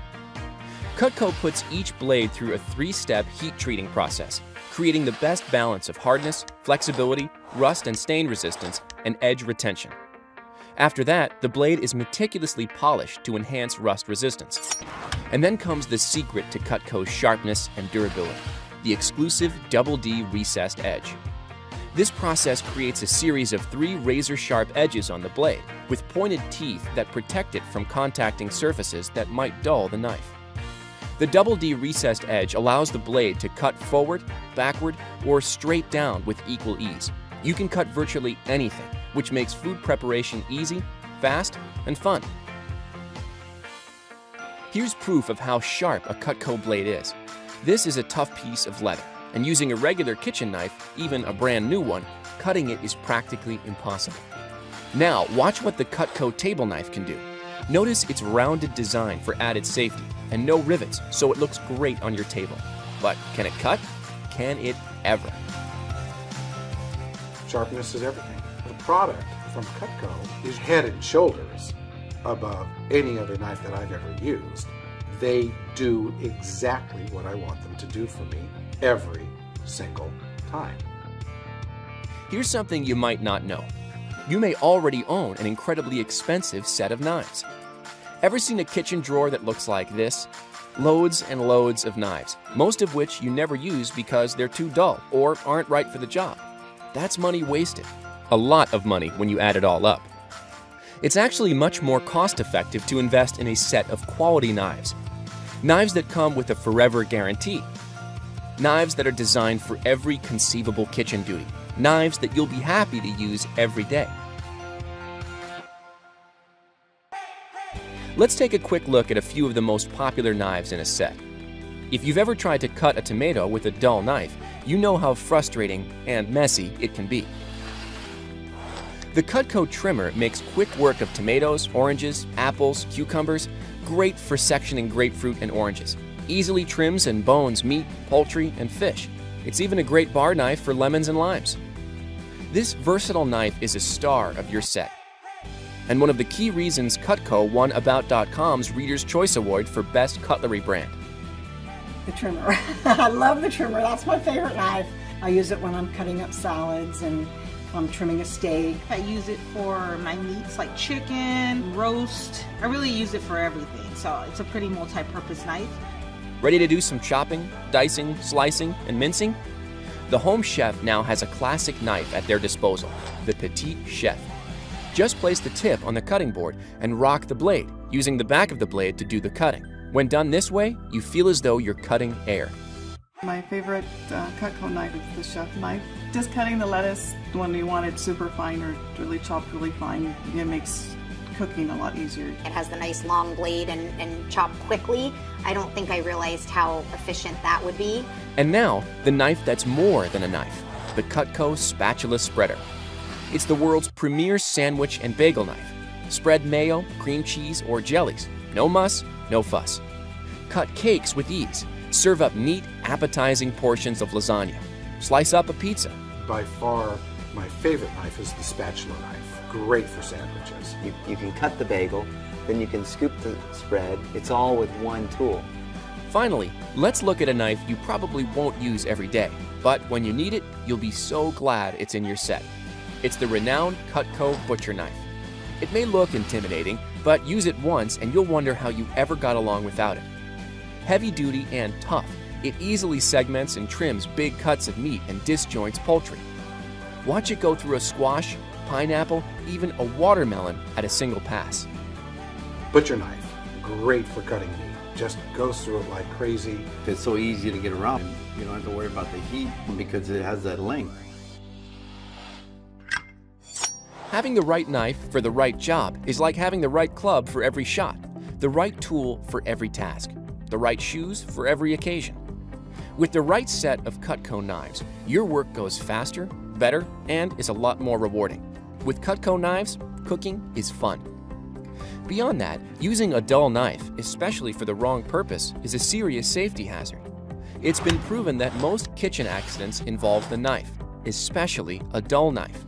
Cutco puts each blade through a 3-step heat treating process, creating the best balance of hardness, flexibility, rust and stain resistance, and edge retention. After that, the blade is meticulously polished to enhance rust resistance. And then comes the secret to Cutco's sharpness and durability, the exclusive Double D recessed edge. This process creates a series of 3 razor-sharp edges on the blade, with pointed teeth that protect it from contacting surfaces that might dull the knife. The Double D recessed edge allows the blade to cut forward, backward, or straight down with equal ease. You can cut virtually anything, which makes food preparation easy, fast, and fun. Here's proof of how sharp a Cutco blade is. This is a tough piece of leather, and using a regular kitchen knife, even a brand new one, cutting it is practically impossible. Now, watch what the Cutco table knife can do. Notice its rounded design for added safety, and no rivets, so it looks great on your table. But can it cut? Can it ever? Sharpness is everything. The product from Cutco is head and shoulders above any other knife that I've ever used. They do exactly what I want them to do for me every single time. Here's something you might not know. You may already own an incredibly expensive set of knives. Ever seen a kitchen drawer that looks like this? Loads and loads of knives, most of which you never use because they're too dull or aren't right for the job. That's money wasted. A lot of money when you add it all up. It's actually much more cost-effective to invest in a set of quality knives. Knives that come with a forever guarantee. Knives that are designed for every conceivable kitchen duty. Knives that you'll be happy to use every day. Let's take a quick look at a few of the most popular knives in a set. If you've ever tried to cut a tomato with a dull knife, you know how frustrating and messy it can be. The Cutco trimmer makes quick work of tomatoes, oranges, apples, cucumbers, great for sectioning grapefruit and oranges. Easily trims and bones meat, poultry, and fish. It's even a great bar knife for lemons and limes. This versatile knife is a star of your set, and one of the key reasons Cutco won About.com's Reader's Choice Award for Best Cutlery Brand. The trimmer. I love the trimmer. That's my favorite knife. I use it when I'm cutting up salads and I'm trimming a steak. I use it for my meats like chicken, roast. I really use it for everything, so it's a pretty multi-purpose knife. Ready to do some chopping, dicing, slicing, and mincing? The home chef now has a classic knife at their disposal, the Petite Chef. Just place the tip on the cutting board and rock the blade, using the back of the blade to do the cutting. When done this way, you feel as though you're cutting air. My favorite Cutco knife is the chef knife. Just cutting the lettuce when you want it super fine or really chopped really fine, it makes cooking a lot easier. It has the nice long blade and chop quickly. I don't think I realized how efficient that would be. And now, the knife that's more than a knife, the Cutco Spatula Spreader. It's the world's premier sandwich and bagel knife. Spread mayo, cream cheese, or jellies. No muss, no fuss. Cut cakes with ease. Serve up neat, appetizing portions of lasagna. Slice up a pizza. By far, my favorite knife is the spatula knife. Great for sandwiches. You can cut the bagel, then you can scoop the spread. It's all with one tool. Finally, let's look at a knife you probably won't use every day, but when you need it, you'll be so glad it's in your set. It's the renowned Cutco Butcher Knife. It may look intimidating, but use it once and you'll wonder how you ever got along without it. Heavy duty and tough, it easily segments and trims big cuts of meat and disjoints poultry. Watch it go through a squash, pineapple, even a watermelon at a single pass. Butcher knife, great for cutting meat. Just goes through it like crazy. It's so easy to get around. You don't have to worry about the heat because it has that length. Having the right knife for the right job is like having the right club for every shot, the right tool for every task, the right shoes for every occasion. With the right set of Cutco knives, your work goes faster, better, and is a lot more rewarding. With Cutco knives, cooking is fun. Beyond that, using a dull knife, especially for the wrong purpose, is a serious safety hazard. It's been proven that most kitchen accidents involve the knife, especially a dull knife.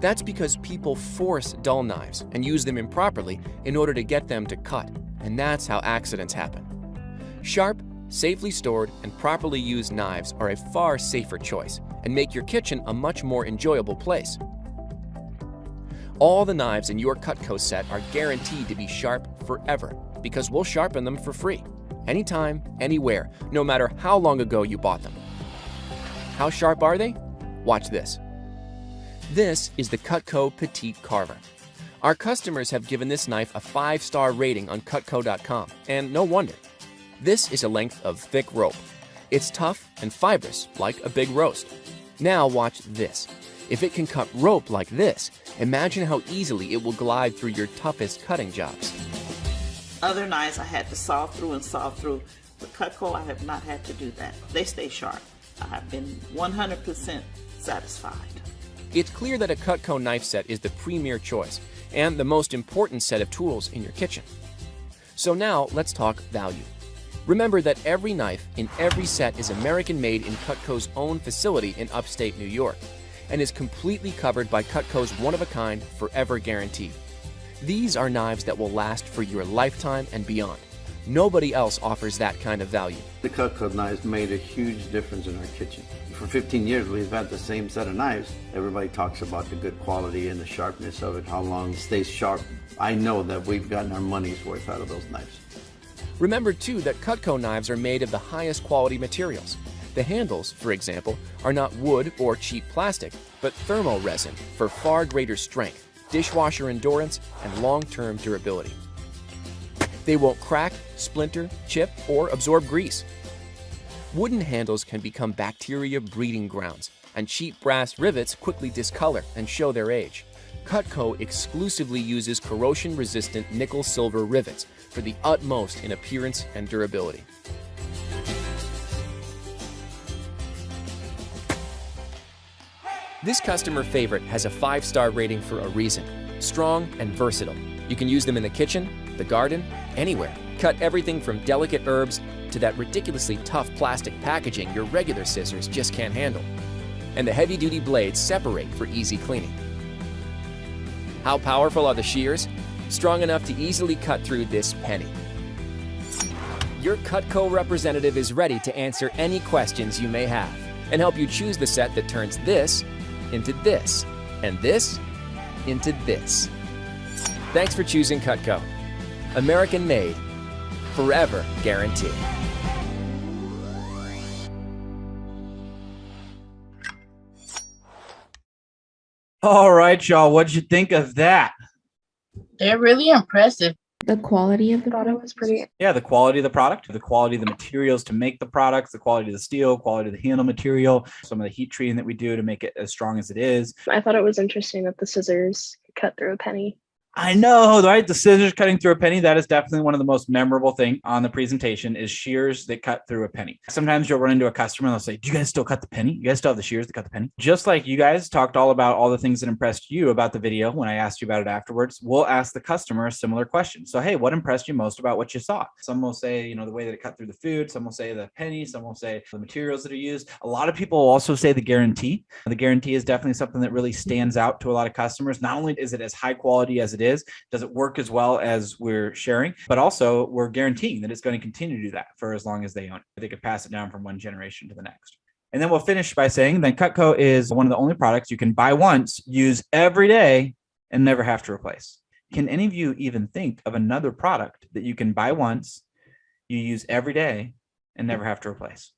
That's because people force dull knives and use them improperly in order to get them to cut, and that's how accidents happen. Sharp, safely stored, and properly used knives are a far safer choice and make your kitchen a much more enjoyable place. All the knives in your Cutco set are guaranteed to be sharp forever because we'll sharpen them for free, anytime, anywhere, no matter how long ago you bought them. How sharp are they? Watch this. This is the Cutco Petite Carver. Our customers have given this knife a 5-star rating on Cutco.com, and no wonder. This is a length of thick rope. It's tough and fibrous, like a big roast. Now watch this. If it can cut rope like this, imagine how easily it will glide through your toughest cutting jobs. Other knives I had to saw through and saw through. The Cutco, I have not had to do that. They stay sharp. I have been 100% satisfied. It's clear that a Cutco knife set is the premier choice and the most important set of tools in your kitchen. So now let's talk value. Remember that every knife in every set is American-made in Cutco's own facility in upstate New York and is completely covered by Cutco's one-of-a-kind Forever Guarantee. These are knives that will last for your lifetime and beyond. Nobody else offers that kind of value. The Cutco knives made a huge difference in our kitchen. For 15 years, we've had the same set of knives. Everybody talks about the good quality and the sharpness of it, how long it stays sharp. I know that we've gotten our money's worth out of those knives. Remember, too, that Cutco knives are made of the highest quality materials. The handles, for example, are not wood or cheap plastic, but thermo resin for far greater strength, dishwasher endurance, and long-term durability. They won't crack, splinter, chip, or absorb grease. Wooden handles can become bacteria breeding grounds, and cheap brass rivets quickly discolor and show their age. Cutco exclusively uses corrosion-resistant nickel-silver rivets for the utmost in appearance and durability. This customer favorite has a 5-star rating for a reason. Strong and versatile. You can use them in the kitchen, the garden, anywhere. Cut everything from delicate herbs to that ridiculously tough plastic packaging your regular scissors just can't handle. And the heavy-duty blades separate for easy cleaning. How powerful are the shears? Strong enough to easily cut through this penny. Your Cutco representative is ready to answer any questions you may have and help you choose the set that turns this into this and this into this. Thanks for choosing Cutco. American made, forever guaranteed. All right, y'all. What'd you think of that? They're really impressive. The quality of the product was pretty. Yeah, the quality of the product, the quality of the materials to make the products, the quality of the steel, quality of the handle material, some of the heat treating that we do to make it as strong as it is. I thought it was interesting that the scissors cut through a penny. I know, right? The scissors cutting through a penny, that is definitely one of the most memorable things on the presentation is shears that cut through a penny. Sometimes you'll run into a customer and they'll say, do you guys still cut the penny? You guys still have the shears that cut the penny? Just like you guys talked all about all the things that impressed you about the video when I asked you about it afterwards, we'll ask the customer a similar question. So, hey, what impressed you most about what you saw? Some will say, the way that it cut through the food. Some will say the penny. Some will say the materials that are used. A lot of people will also say the guarantee. The guarantee is definitely something that really stands out to a lot of customers. Not only is it as high quality as it is, does it work as well as we're sharing, but also we're guaranteeing that it's going to continue to do that for as long as they own it. They could pass it down from one generation to the next. And then we'll finish by saying that Cutco is one of the only products you can buy once, use every day, and never have to replace. Can any of you even think of another product that you can buy once, you use every day, and never have to replace?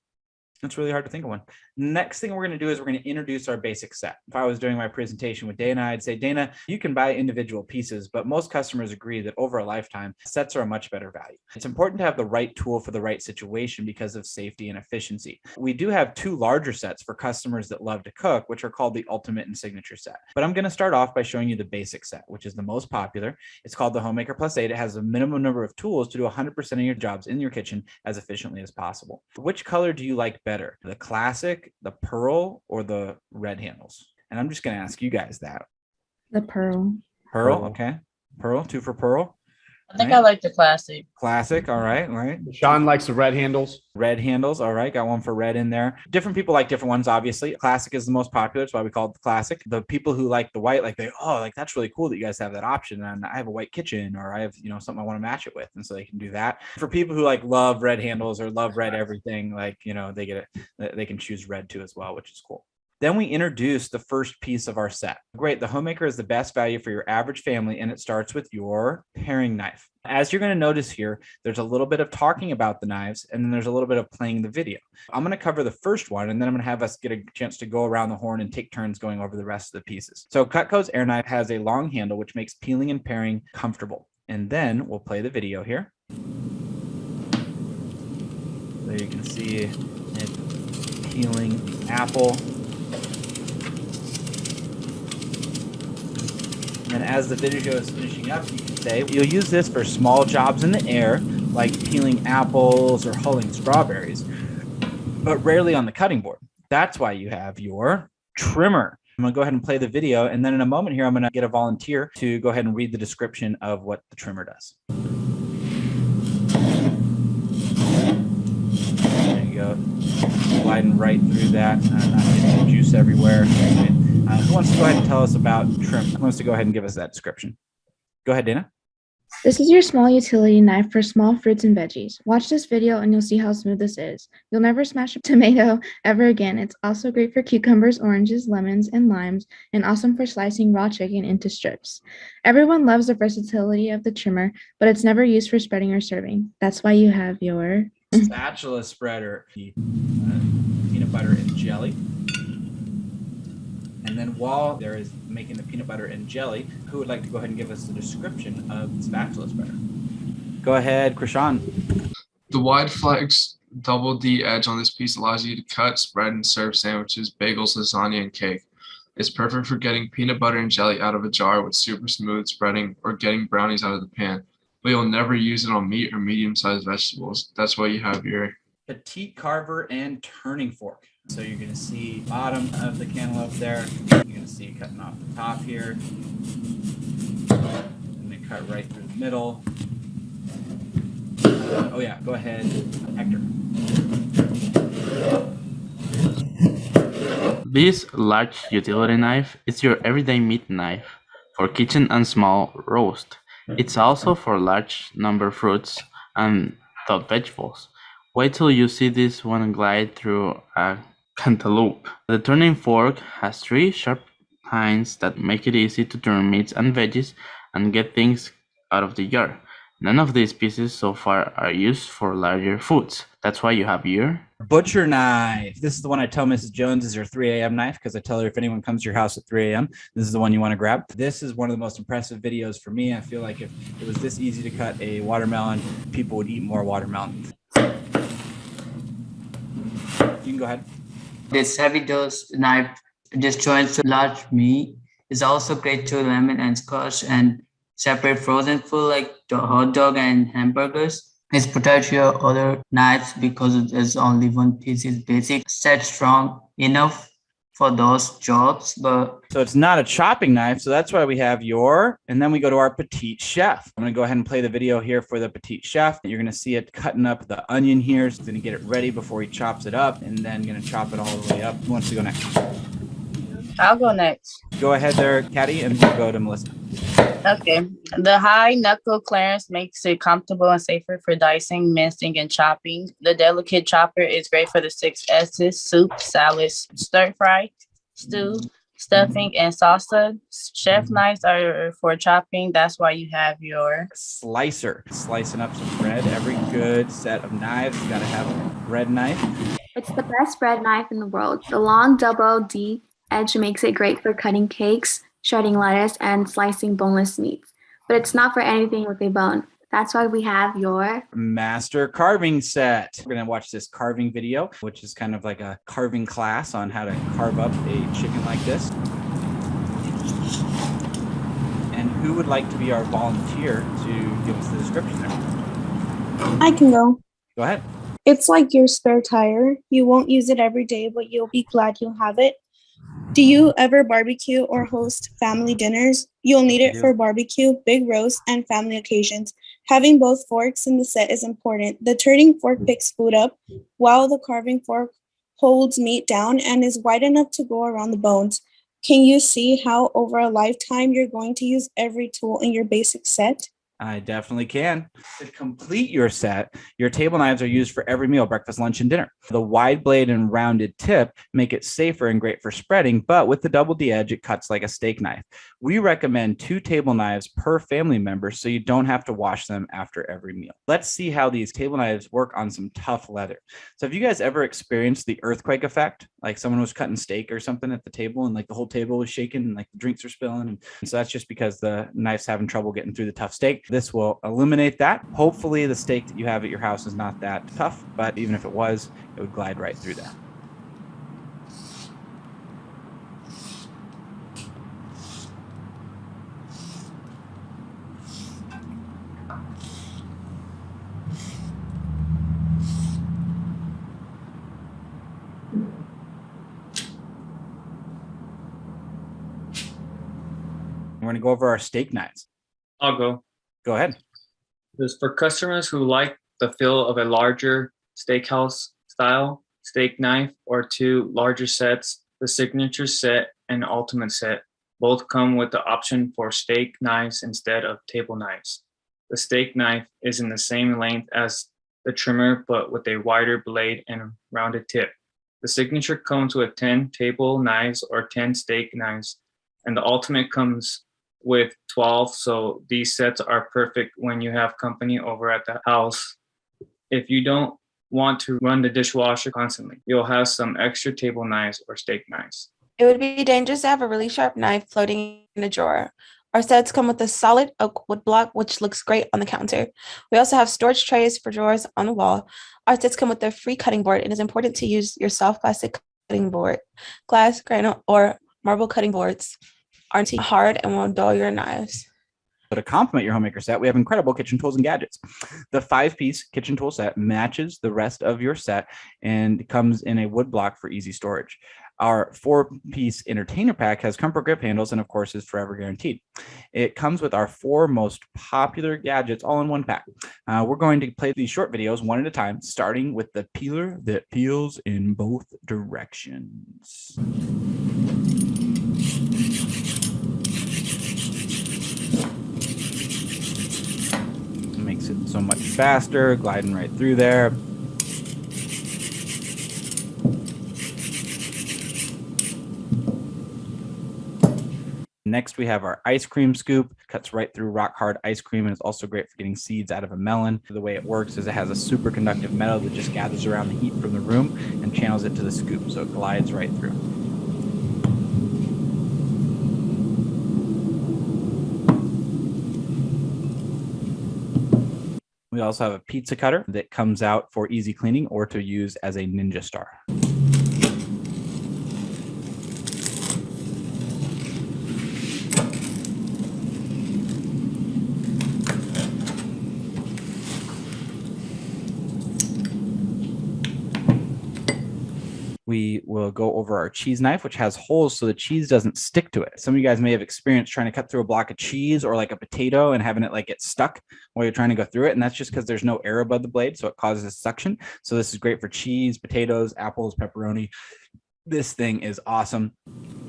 It's really hard to think of one. Next thing we're going to do is we're going to introduce our basic set. If I was doing my presentation with Dana, I'd say, Dana, you can buy individual pieces, but most customers agree that over a lifetime, sets are a much better value. It's important to have the right tool for the right situation because of safety and efficiency. We do have 2 larger sets for customers that love to cook, which are called the Ultimate and Signature set. But I'm going to start off by showing you the basic set, which is the most popular. It's called the Homemaker Plus 8. It has a minimum number of tools to do 100% of your jobs in your kitchen as efficiently as possible. Which color do you like better? The classic, the pearl, or the red handles? And I'm just going to ask you guys that. The pearl. Pearl, okay. Pearl, 2 for pearl. I think I like the classic. Classic, all right. Sean likes the red handles. Red handles, all right. Got one for red in there. Different people like different ones, obviously. Classic is the most popular. That's why we call it the classic. The people who like the white, that's really cool that you guys have that option. And I have a white kitchen, or I have, something I want to match it with. And so they can do that. For people who love red handles or love red everything, they get it. They can choose red too as well, which is cool. Then we introduce the first piece of our set. Great, the Homemaker is the best value for your average family, and it starts with your paring knife. As you're going to notice here, there's a little bit of talking about the knives, and then there's a little bit of playing the video. I'm going to cover the first one, and then I'm going to have us get a chance to go around the horn and take turns going over the rest of the pieces. So Cutco's Air Knife has a long handle, which makes peeling and paring comfortable. And then we'll play the video here. So you can see it peeling the apple. And And as the video is finishing up, you can say you'll use this for small jobs in the air, like peeling apples or hulling strawberries, but rarely on the cutting board. That's why you have your trimmer. I'm going to go ahead and play the video, and then in a moment here, I'm going to get a volunteer to go ahead and read the description of what the trimmer does. There you go. Gliding right through that, not getting the juice everywhere. Who wants to go ahead and tell us about trim? Who wants to go ahead and give us that description? Go ahead, Dana. This is your small utility knife for small fruits and veggies. Watch this video and you'll see how smooth this is. You'll never smash a tomato ever again. It's also great for cucumbers, oranges, lemons, and limes, and awesome for slicing raw chicken into strips. Everyone loves the versatility of the trimmer, but it's never used for spreading or serving. That's why you have your spatula spreader, peanut butter and jelly. And then while there is making the peanut butter and jelly, who would like to go ahead and give us the description of the spatula spreader? Go ahead, Krishan. The wide flex double D edge on this piece allows you to cut, spread, and serve sandwiches, bagels, lasagna, and cake. It's perfect for getting peanut butter and jelly out of a jar with super smooth spreading or getting brownies out of the pan. But you'll never use it on meat or medium-sized vegetables. That's why you have your petite carver and turning fork. So you're going to see bottom of the cantaloupe there. You're going to see cutting off the top here. And then cut right through the middle. Oh yeah, go ahead, Hector. This large utility knife is your everyday meat knife for kitchen and small roast. It's also for large number fruits and tough vegetables. Wait till you see this one glide through a cantaloupe. The turning fork has 3 sharp tines that make it easy to turn meats and veggies and get things out of the jar. None of these pieces so far are used for larger foods. That's why you have your butcher knife. This is the one I tell Mrs. Jones is her 3 a.m. knife, because I tell her if anyone comes to your house at 3 a.m., this is the one you want to grab. This is one of the most impressive videos for me. I feel like if it was this easy to cut a watermelon, people would eat more watermelon. You can go ahead. This heavy dose knife disjoints large meat. Is also great to lemon and squash and separate frozen food like hot dog and hamburgers. It protects your other knives because there's only one piece is basic, set strong enough for those jobs. But so it's not a chopping knife, so that's why we have your, and then we go to our petite chef. I'm gonna go ahead and play the video here for the petite chef. You're gonna see it cutting up the onion here. He's gonna get it ready before he chops it up, and then gonna chop it all the way up. Who wants to go next? I'll go next. Go ahead there, Caddy, and we'll go to Melissa. Okay. The high knuckle clearance makes it comfortable and safer for dicing, mincing, and chopping. The delicate chopper is great for the 6 S's: soup, salads, stir fry, stew, stuffing, and salsa. Chef knives are for chopping. That's why you have your slicer. Slicing up some bread. Every good set of knives has got to have a bread knife. It's the best bread knife in the world. The long double D edge makes it great for cutting cakes, shredding lettuce, and slicing boneless meats. But it's not for anything with a bone. That's why we have your master carving set. We're going to watch this carving video, which is kind of like a carving class on how to carve up a chicken like this. And who would like to be our volunteer to give us the description there? I can go. Go ahead. It's like your spare tire. You won't use it every day, but you'll be glad you have it. Do you ever barbecue or host family dinners? You'll need it for barbecue, big roasts, and family occasions. Having both forks in the set is important. The turning fork picks food up, while the carving fork holds meat down and is wide enough to go around the bones. Can you see how over a lifetime you're going to use every tool in your basic set? I definitely can. To complete your set, your table knives are used for every meal, breakfast, lunch, and dinner. The wide blade and rounded tip make it safer and great for spreading, but with the double D edge, it cuts like a steak knife. We recommend 2 table knives per family member so you don't have to wash them after every meal. Let's see how these table knives work on some tough leather. So have you guys ever experienced the earthquake effect? Like someone was cutting steak or something at the table and like the whole table was shaking and like the drinks are spilling. And so that's just because the knife's having trouble getting through the tough steak. This will eliminate that. Hopefully the steak that you have at your house is not that tough, but even if it was, it would glide right through that. We're going to go over our steak knives. I'll go. Go ahead. This is for customers who like the feel of a larger steakhouse style steak knife or two larger sets. The signature set and ultimate set both come with the option for steak knives instead of table knives. The steak knife is in the same length as the trimmer, but with a wider blade and rounded tip. The signature comes with 10 table knives or 10 steak knives, and the ultimate comes with 12, so these sets are perfect when you have company over at the house. If you don't want to run the dishwasher constantly, you'll have some extra table knives or steak knives. It would be dangerous to have a really sharp knife floating in a drawer. Our sets come with a solid oak wood block, which looks great on the counter. We also have storage trays for drawers on the wall. Our sets come with a free cutting board. It is important to use your soft plastic cutting board. Glass, granite, or marble cutting boards aren't hard and won't dull your knives. So to complement your homemaker set, we have incredible kitchen tools and gadgets. The 5-piece kitchen tool set matches the rest of your set and comes in a wood block for easy storage. Our 4-piece entertainer pack has comfort grip handles and of course is forever guaranteed. It comes with our 4 most popular gadgets all in one pack. We're going to play these short videos one at a time, starting with the peeler that peels in both directions. Makes it so much faster, gliding right through there. Next, we have our ice cream scoop. Cuts right through rock hard ice cream and is also great for getting seeds out of a melon. The way it works is it has a superconductive metal that just gathers around the heat from the room and channels it to the scoop, so it glides right through. We also have a pizza cutter that comes out for easy cleaning or to use as a ninja star. We will go over our cheese knife, which has holes so the cheese doesn't stick to it. Some of you guys may have experienced trying to cut through a block of cheese or like a potato and having it like get stuck while you're trying to go through it. And that's just because there's no air above the blade, so it causes suction. So this is great for cheese, potatoes, apples, pepperoni. This thing is awesome.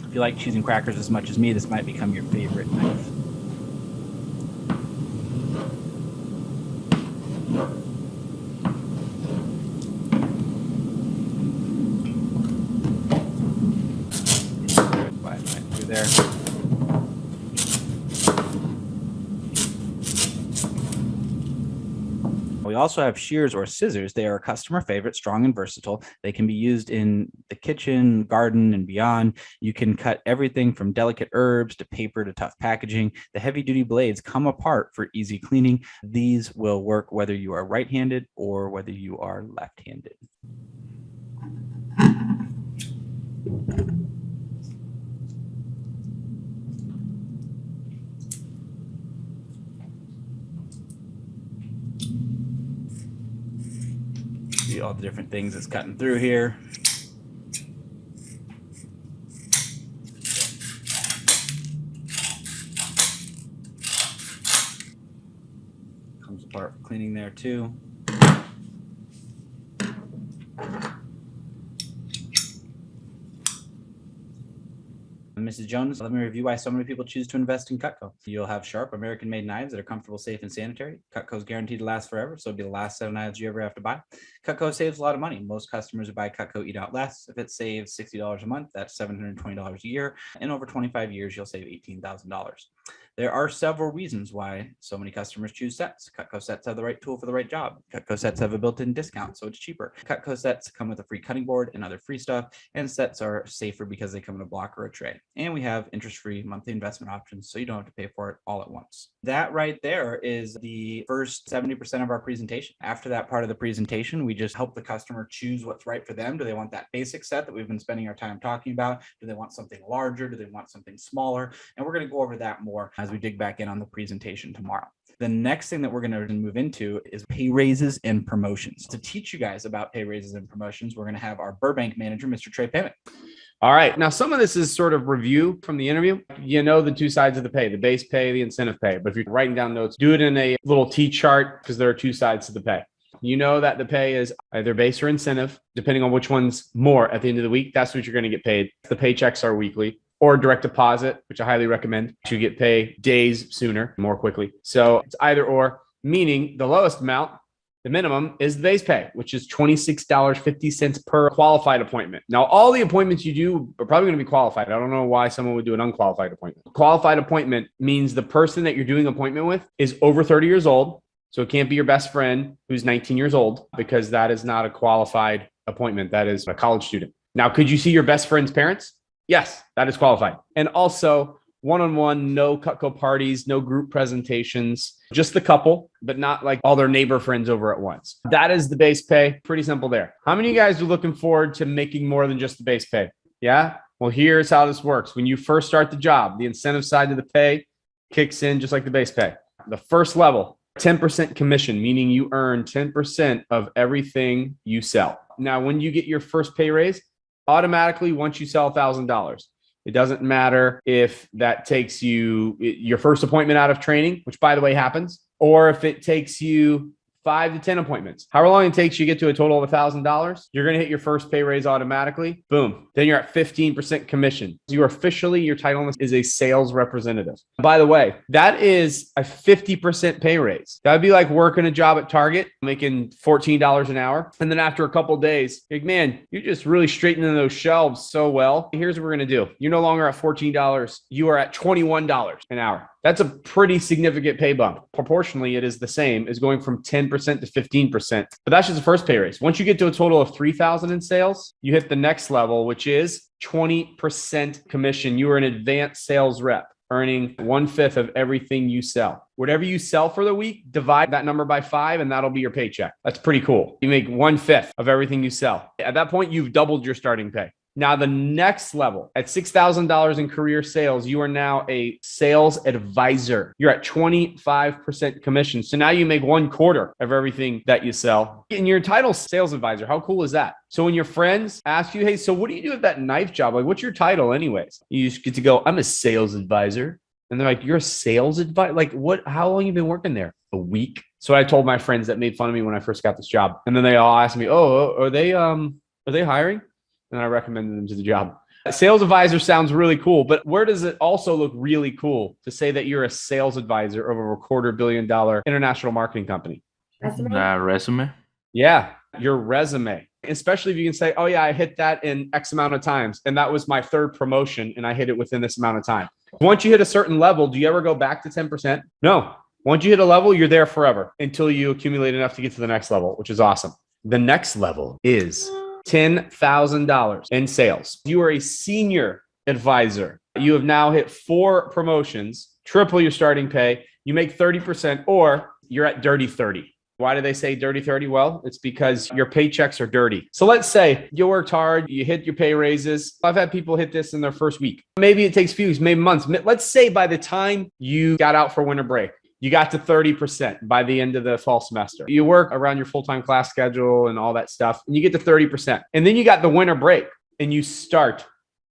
If you like cheese and crackers as much as me, this might become your favorite knife. There. We also have shears or scissors. They are a customer favorite, strong and versatile. They can be used in the kitchen, garden, and beyond. You can cut everything from delicate herbs to paper to tough packaging. The heavy-duty blades come apart for easy cleaning. These will work whether you are right-handed or whether you are left-handed. See all the different things it's cutting through here. Comes apart for cleaning there too. Mrs. Jones, let me review why so many people choose to invest in Cutco. You'll have sharp, American-made knives that are comfortable, safe, and sanitary. Cutco is guaranteed to last forever, so it'll be the last set of knives you ever have to buy. Cutco saves a lot of money. Most customers who buy Cutco eat out less. If it saves $60 a month, that's $720 a year. In over 25 years, you'll save $18,000. There are several reasons why so many customers choose sets. Cutco sets have the right tool for the right job. Cutco sets have a built-in discount, so it's cheaper. Cutco sets come with a free cutting board and other free stuff, and sets are safer because they come in a block or a tray. And we have interest-free monthly investment options, so you don't have to pay for it all at once. That right there is the first 70% of our presentation. After that part of the presentation, we just help the customer choose what's right for them. Do they want that basic set that we've been spending our time talking about? Do they want something larger? Do they want something smaller? And we're going to go over that more as we dig back in on the presentation tomorrow. The next thing that we're going to move into is pay raises and promotions. To teach you guys about pay raises and promotions, we're going to have our Burbank manager, Mr. Trey Payment. All right. Now, some of this is sort of review from the interview. You know the two sides of the pay, the base pay, the incentive pay. But if you're writing down notes, do it in a little T chart because there are two sides to the pay. You know that the pay is either base or incentive, depending on which one's more at the end of the week. That's what you're going to get paid. The paychecks are weekly, or direct deposit, which I highly recommend. You get paid days sooner, more quickly. So it's either or, meaning the lowest amount, the minimum, is the base pay, which is $26.50 per qualified appointment. Now, all the appointments you do are probably going to be qualified. I don't know why someone would do an unqualified appointment. Qualified appointment means the person that you're doing an appointment with is over 30 years old. So it can't be your best friend who's 19 years old, because that is not a qualified appointment. That is a college student. Now, could you see your best friend's parents? Yes, that is qualified. And also one-on-one, no Cutco parties, no group presentations, just the couple, but not like all their neighbor friends over at once. That is the base pay. Pretty simple there. How many of you guys are looking forward to making more than just the base pay? Yeah? Well, here's how this works. When you first start the job, the incentive side of the pay kicks in just like the base pay. The first level, 10% commission, meaning you earn 10% of everything you sell. Now, when you get your first pay raise, automatically, once you sell $1,000, it doesn't matter if that takes you your first appointment out of training, which by the way happens, or if it takes you 5 to 10 appointments. However long it takes you to get to a total of $1,000, you're going to hit your first pay raise automatically. Boom. Then you're at 15% commission. You are officially, your title is a sales representative. By the way, that is a 50% pay raise. That would be like working a job at Target, making $14 an hour. And then after a couple of days, like, man, you're just really straightening those shelves so well. Here's what we're going to do. You're no longer at $14. You are at $21 an hour. That's a pretty significant pay bump. Proportionally, it is the same as going from 10% to 15%. But that's just the first pay raise. Once you get to a total of $3,000 in sales, you hit the next level, which is 20% commission. You are an advanced sales rep, earning 1/5 of everything you sell. Whatever you sell for the week, divide that number by 5, and that'll be your paycheck. That's pretty cool. You make 1/5 of everything you sell. At that point, you've doubled your starting pay. Now, the next level, at $6,000 in career sales, you are now a sales advisor. You're at 25% commission. So now you make 1/4 of everything that you sell. And your title sales advisor. How cool is that? So when your friends ask you, hey, so what do you do at that knife job? Like, what's your title anyways? You just get to go, I'm a sales advisor. And they're like, you're a sales advisor? Like, what? How long have you been working there? A week. So I told my friends that made fun of me when I first got this job. And then they all asked me, oh, are they hiring? And I recommended them to the job. Sales advisor sounds really cool, but where does it also look really cool to say that you're a sales advisor of a $250 million international marketing company? Resume? Yeah, your resume. Especially if you can say, oh yeah, I hit that in X amount of times. And that was my 3rd promotion and I hit it within this amount of time. Once you hit a certain level, do you ever go back to 10%? No. Once you hit a level, you're there forever until you accumulate enough to get to the next level, which is awesome. The next level is $10,000 in sales. You are a senior advisor. You have now hit 4 promotions, triple your starting pay. You make 30%, or you're at dirty 30. Why do they say dirty 30? Well, it's because your paychecks are dirty. So let's say you worked hard, you hit your pay raises. I've had people hit this in their first week. Maybe it takes few weeks, maybe months. Let's say by the time you got out for winter break, you got to 30% by the end of the fall semester. You work around your full-time class schedule and all that stuff, and you get to 30%. And then you got the winter break, and you start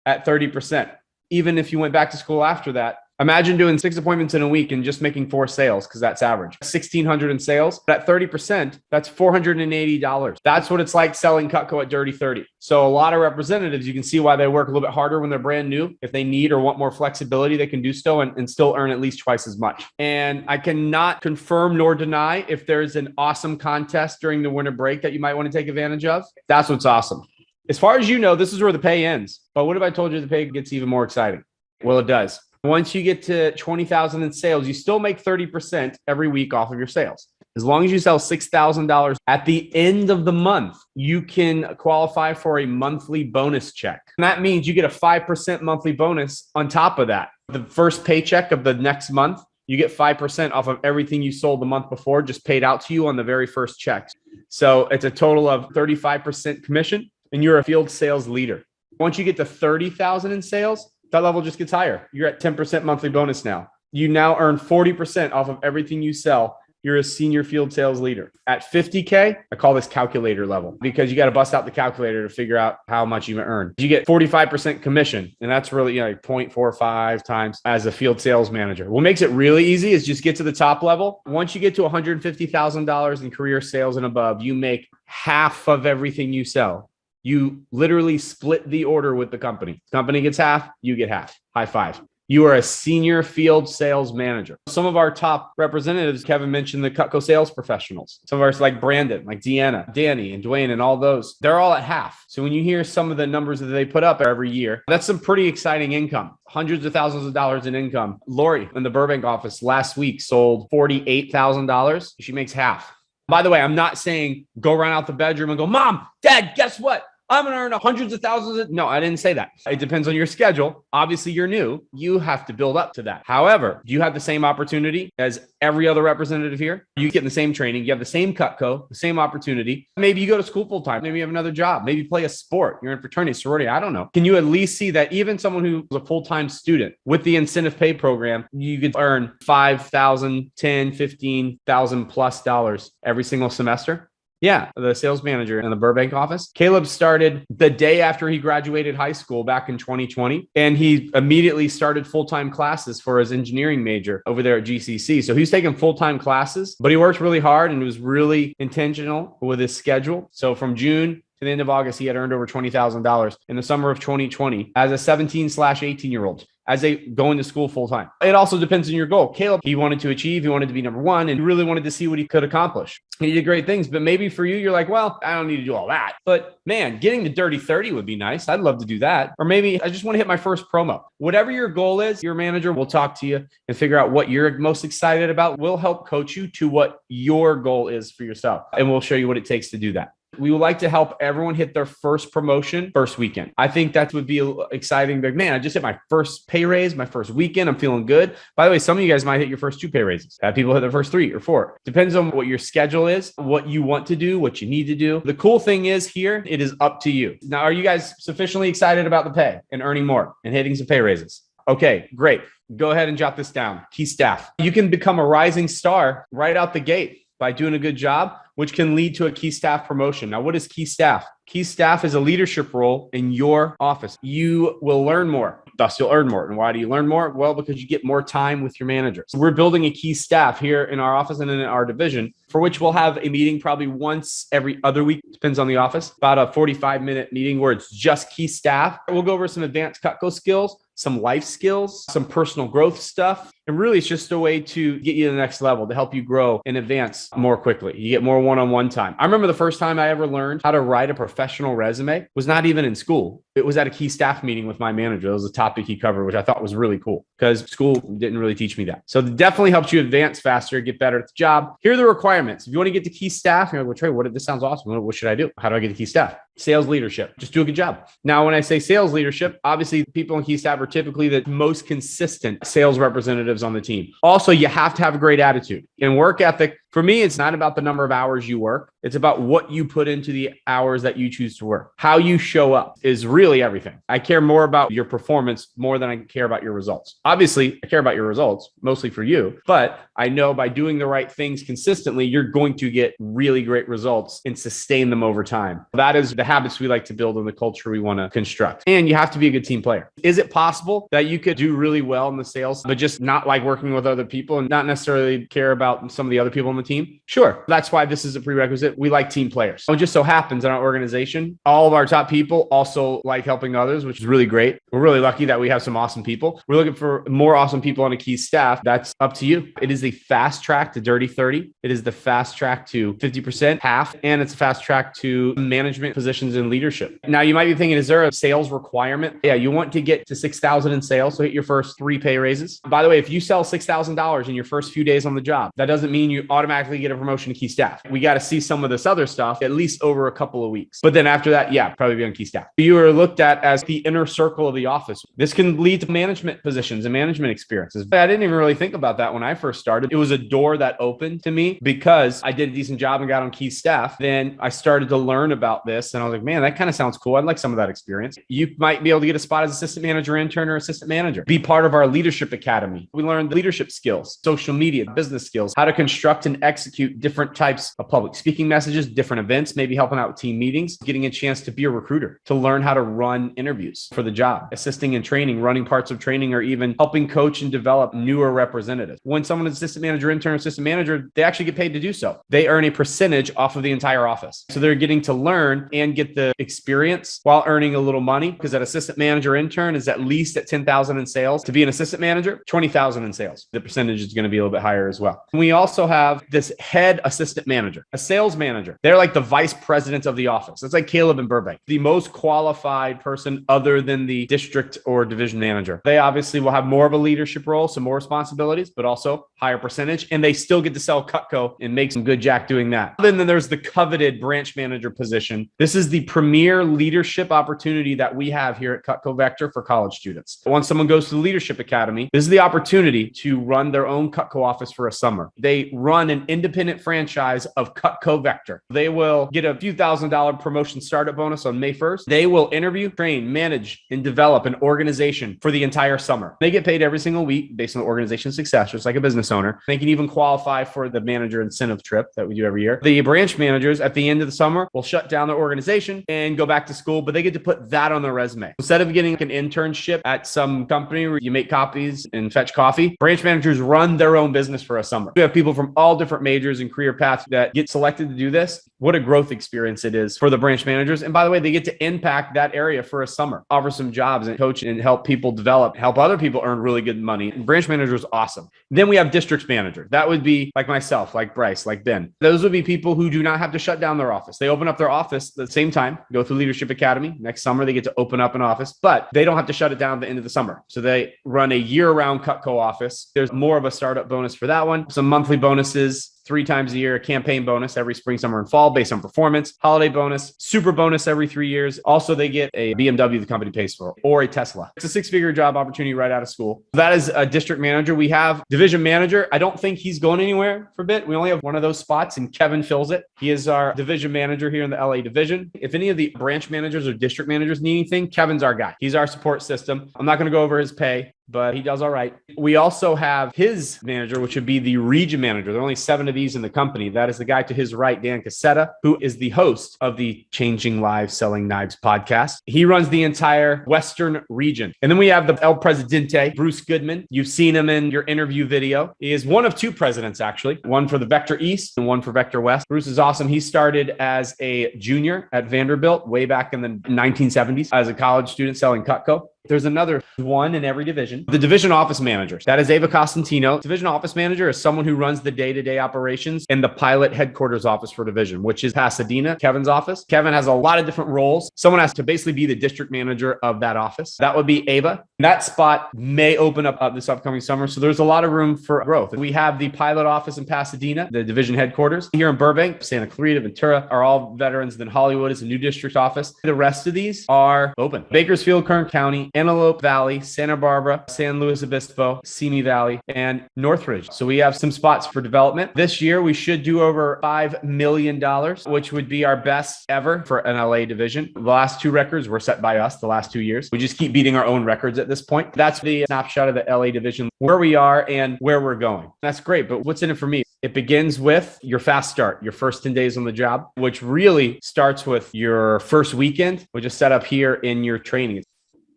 at 30%. Even if you went back to school after that, imagine doing 6 appointments in a week and just making 4 sales, because that's average. 1,600 in sales. But at 30%, that's $480. That's what it's like selling Cutco at dirty 30. So a lot of representatives, you can see why they work a little bit harder when they're brand new. If they need or want more flexibility, they can do so and still earn at least twice as much. And I cannot confirm nor deny if there's an awesome contest during the winter break that you might want to take advantage of. That's what's awesome. As far as you know, this is where the pay ends. But what if I told you the pay gets even more exciting? Well, it does. Once you get to 20,000 in sales, you still make 30% every week off of your sales. As long as you sell $6,000 at the end of the month, you can qualify for a monthly bonus check. And that means you get a 5% monthly bonus on top of that. The first paycheck of the next month, you get 5% off of everything you sold the month before, just paid out to you on the very first check. So it's a total of 35% commission, and you're a field sales leader. Once you get to 30,000 in sales, that level just gets higher. You're at 10% monthly bonus now. You now earn 40% off of everything you sell. you're a senior field sales leader. At 50K, I call this calculator level because you got to bust out the calculator to figure out how much you earn. You get 45% commission, and that's really like 0.45 times as a field sales manager. What makes it really easy is just get to the top level. Once you get to $150,000 in career sales and above, you make half of everything you sell. You literally split the order with the company. Company gets half, you get half. High five. You are a senior field sales manager. Some of our top representatives, Kevin mentioned the Cutco sales professionals. Some of ours like Brandon, like Deanna, Danny, and Dwayne, and all those, they're all at half. So when you hear some of the numbers that they put up every year, that's some pretty exciting income. Hundreds of thousands of dollars in income. Lori in the Burbank office last week sold $48,000. She makes half. By the way, I'm not saying go run out the bedroom and go, Mom, Dad, guess what? I'm going to earn hundreds of thousands. No, I didn't say that. It depends on your schedule. Obviously, you're new. You have to build up to that. However, you have the same opportunity as every other representative here. You get the same training. You have the same Cutco, the same opportunity. Maybe you go to school full time. Maybe you have another job. Maybe you play a sport. You're in fraternity, sorority. I don't know. Can you at least see that even someone who's a full-time student with the incentive pay program, you could earn $5,000, $10,000, $15,000 plus dollars every single semester? Yeah, the sales manager in the Burbank office. Caleb started the day after he graduated high school back in 2020, and he immediately started full-time classes for his engineering major over there at GCC. So he's taking full-time classes, but he worked really hard and was really intentional with his schedule. So from June to the end of August, he had earned over $20,000 in the summer of 2020 as a 17/18-year-old. As they go into school full time. It also depends on your goal. Caleb, he wanted to achieve, he wanted to be number one, and really wanted to see what he could accomplish. He did great things, but maybe for you, you're like, well, I don't need to do all that. But man, getting to dirty 30 would be nice. I'd love to do that. Or maybe I just want to hit my first promo. Whatever your goal is, your manager will talk to you and figure out what you're most excited about. We'll help coach you to what your goal is for yourself. And we'll show you what it takes to do that. We would like to help everyone hit their first promotion first weekend. I think that would be exciting. But man, I just hit my first pay raise, my first weekend. I'm feeling good. By the way, some of you guys might hit your first 2 pay raises. Have people hit their first 3 or 4. Depends on what your schedule is, what you want to do, what you need to do. The cool thing is here, it is up to you. Now, are you guys sufficiently excited about the pay and earning more and hitting some pay raises? Okay, great. Go ahead and jot this down. Key staff. You can become a rising star right out the gate by doing a good job, which can lead to a key staff promotion. Now, what is key staff? Key staff is a leadership role in your office. You will learn more, thus you'll earn more. And why do you learn more? Well, because you get more time with your manager. So we're building a key staff here in our office and in our division, for which we'll have a meeting probably once every other week, depends on the office, about a 45-minute meeting where it's just key staff. We'll go over some advanced Cutco skills, some life skills, some personal growth stuff. And really, it's just a way to get you to the next level, to help you grow and advance more quickly. You get more one-on-one time. I remember the first time I ever learned how to write a professional resume was not even in school. It was at a key staff meeting with my manager. It was a topic he covered, which I thought was really cool because school didn't really teach me that. So it definitely helps you advance faster, get better at the job. Here are the requirements. If you want to get to key staff, you're like, well, Trey, this sounds awesome. What should I do? How do I get to key staff? Sales leadership. Just do a good job. Now, when I say sales leadership, obviously people in key staff are typically the most consistent sales representatives on the team. Also, you have to have a great attitude and work ethic. For me, it's not about the number of hours you work. It's about what you put into the hours that you choose to work. How you show up is really everything. I care more about your performance more than I care about your results. Obviously, I care about your results, mostly for you, but I know by doing the right things consistently, you're going to get really great results and sustain them over time. That is the habits we like to build and the culture we want to construct. And you have to be a good team player. Is it possible that you could do really well in the sales, but just not like working with other people and not necessarily care about some of the other people on the team? Sure. That's why this is a prerequisite. We like team players. So it just so happens in our organization, all of our top people also like helping others, which is really great. We're really lucky that we have some awesome people. We're looking for more awesome people on a key staff. That's up to you. It is a fast track to Dirty 30. It is the fast track to 50%, half, and it's a fast track to management positions and leadership. Now, you might be thinking, is there a sales requirement? Yeah, you want to get to 6,000 in sales, so hit your first 3 pay raises. By the way, if you sell $6,000 in your first few days on the job, that doesn't mean you automatically get a promotion to key staff. We got to see some of this other stuff at least over a couple of weeks. But then after that, yeah, probably be on key staff. You are looked at as the inner circle of the office. This can lead to management positions and management experiences. But I didn't even really think about that when I first started. It was a door that opened to me because I did a decent job and got on key staff. Then I started to learn about this and I was like, man, that kind of sounds cool. I'd like some of that experience. You might be able to get a spot as assistant manager, intern, or assistant manager. Be part of our leadership academy. We learned leadership skills, social media, business skills, how to construct and and execute different types of public speaking messages, different events, maybe helping out with team meetings, getting a chance to be a recruiter, to learn how to run interviews for the job, assisting in training, running parts of training, or even helping coach and develop newer representatives. When someone is assistant manager, intern, assistant manager, they actually get paid to do so. They earn a percentage off of the entire office. So they're getting to learn and get the experience while earning a little money, because that assistant manager intern is at least at 10,000 in sales. To be an assistant manager, 20,000 in sales. The percentage is going to be a little bit higher as well. We also have this head assistant manager, a sales manager. They're like the vice president of the office. It's like Caleb in Burbank, the most qualified person other than the district or division manager. They obviously will have more of a leadership role, some more responsibilities, but also higher percentage. And they still get to sell Cutco and make some good jack doing that. Then there's the coveted branch manager position. This is the premier leadership opportunity that we have here at Cutco Vector for college students. Once someone goes to the Leadership Academy, this is the opportunity to run their own Cutco office for a summer. They run an independent franchise of Cutco Vector. They will get a few $1,000 promotion startup bonus on May 1st. They will interview, train, manage, and develop an organization for the entire summer. They get paid every single week based on the organization's success, just like a business owner. They can even qualify for the manager incentive trip that we do every year. The branch managers at the end of the summer will shut down their organization and go back to school, but they get to put that on their resume. Instead of getting an internship at some company where you make copies and fetch coffee, branch managers run their own business for a summer. We have people from all different majors and career paths that get selected to do this. What a growth experience it is for the branch managers. And by the way, they get to impact that area for a summer, offer some jobs and coach and help people develop, help other people earn really good money. And branch manager is awesome. Then we have district manager. That would be like myself, like Bryce, like Ben. Those would be people who do not have to shut down their office. They open up their office at the same time, go through Leadership Academy. Next summer, they get to open up an office, but they don't have to shut it down at the end of the summer. So they run a year-round Cutco office. There's more of a startup bonus for that one. Some monthly bonuses, 3 times a year, a campaign bonus every spring, summer, and fall based on performance, holiday bonus, super bonus every 3 years. Also, they get a BMW the company pays for or a Tesla. It's a 6-figure job opportunity right out of school. That is a district manager. We have division manager. I don't think he's going anywhere for a bit. We only have one of those spots and Kevin fills it. He is our division manager here in the LA division. If any of the branch managers or district managers need anything, Kevin's our guy. He's our support system. I'm not going to go over his pay, but he does all right. We also have his manager, which would be the region manager. There are only 7 of these in the company. That is the guy to his right, Dan Cassetta, who is the host of the Changing Lives Selling Knives podcast. He runs the entire Western region. And then we have the El Presidente, Bruce Goodman. You've seen him in your interview video. He is one of 2 presidents, actually, one for the Vector East and one for Vector West. Bruce is awesome. He started as a junior at Vanderbilt way back in the 1970s as a college student selling Cutco. There's another one in every division. The division office managers. That is Ava Costantino. Division office manager is someone who runs the day-to-day operations in the pilot headquarters office for division, which is Pasadena, Kevin's office. Kevin has a lot of different roles. Someone has to basically be the district manager of that office. That would be Ava. That spot may open up this upcoming summer. So there's a lot of room for growth. We have the pilot office in Pasadena, the division headquarters. Here in Burbank, Santa Clarita, Ventura are all veterans. Then Hollywood is a new district office. The rest of these are open. Bakersfield, Kern County, Antelope Valley, Santa Barbara, San Luis Obispo, Simi Valley, and Northridge. So we have some spots for development. This year, we should do over $5 million, which would be our best ever for an LA division. The last 2 records were set by us the last 2 years. We just keep beating our own records at this point. That's the snapshot of the LA division, where we are and where we're going. That's great. But what's in it for me? It begins with your fast start, your first 10 days on the job, which really starts with your first weekend, which is set up here in your training.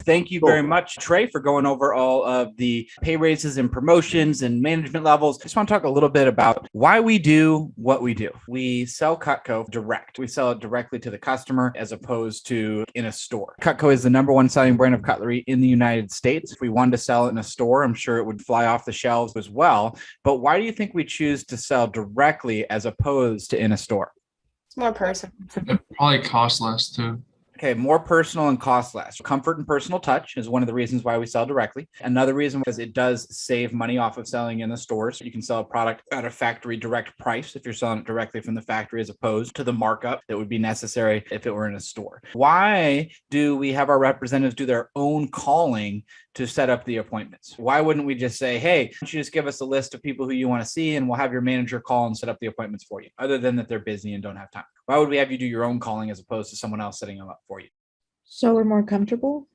Thank you very much, Trey, for going over all of the pay raises and promotions and management levels. I just want to talk a little bit about why we do what we do. We sell Cutco direct. We sell it directly to the customer as opposed to in a store. Cutco is the #1 selling brand of cutlery in the United States. If we wanted to sell it in a store, I'm sure it would fly off the shelves as well. But why do you think we choose to sell directly as opposed to in a store? It's more personal. It probably costs less too. Okay, more personal and cost less. Comfort and personal touch is one of the reasons why we sell directly. Another reason is it does save money off of selling in the stores. You can sell a product at a factory direct price if you're selling it directly from the factory as opposed to the markup that would be necessary if it were in a store. Why do we have our representatives do their own calling to set up the appointments? Why wouldn't we just say, hey, why don't you just give us a list of people who you want to see and we'll have your manager call and set up the appointments for you, other than that they're busy and don't have time? Why would we have you do your own calling as opposed to someone else setting them up for you? So we're more comfortable?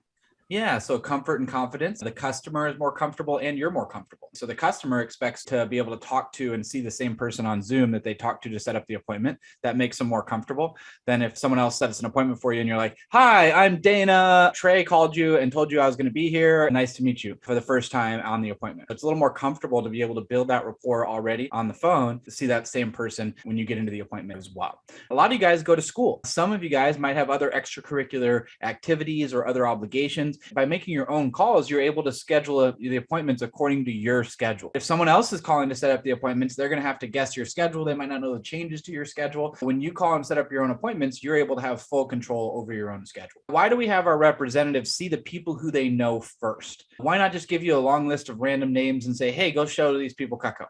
Yeah, so comfort and confidence. The customer is more comfortable and you're more comfortable. So the customer expects to be able to talk to and see the same person on Zoom that they talk to set up the appointment. That makes them more comfortable than if someone else sets an appointment for you and you're like, "Hi, I'm Dana. Trey called you and told you I was going to be here. Nice to meet you," for the first time on the appointment. It's a little more comfortable to be able to build that rapport already on the phone to see that same person when you get into the appointment as well. A lot of you guys go to school. Some of you guys might have other extracurricular activities or other obligations. By making your own calls, you're able to schedule the appointments according to your schedule. If someone else is calling to set up the appointments, they're going to have to guess your schedule. They might not know the changes to your schedule. When you call and set up your own appointments, you're able to have full control over your own schedule. Why do we have our representatives see the people who they know first? Why not just give you a long list of random names and say, "Hey, go show these people Cutco"?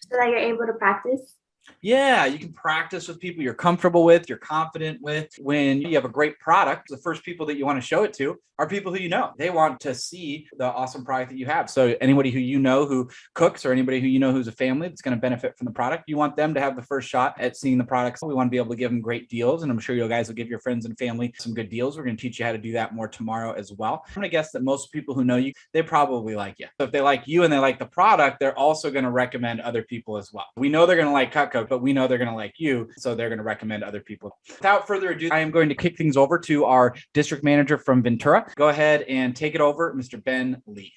So that you're able to practice. Yeah, you can practice with people you're comfortable with, you're confident with. When you have a great product, the first people that you want to show it to are people who you know. They want to see the awesome product that you have. So anybody who you know who cooks or anybody who you know who's a family that's going to benefit from the product, you want them to have the first shot at seeing the products. We want to be able to give them great deals, and I'm sure you guys will give your friends and family some good deals. We're going to teach you how to do that more tomorrow as well. I'm going to guess that most people who know you, they probably like you. So if they like you and they like the product, they're also going to recommend other people as well. We know they're going to like Cutco, but we know they're going to like you, so they're going to recommend other people. Without further ado, I am going to kick things over to our district manager from Ventura. Go ahead and take it over, Mr. Ben Lee.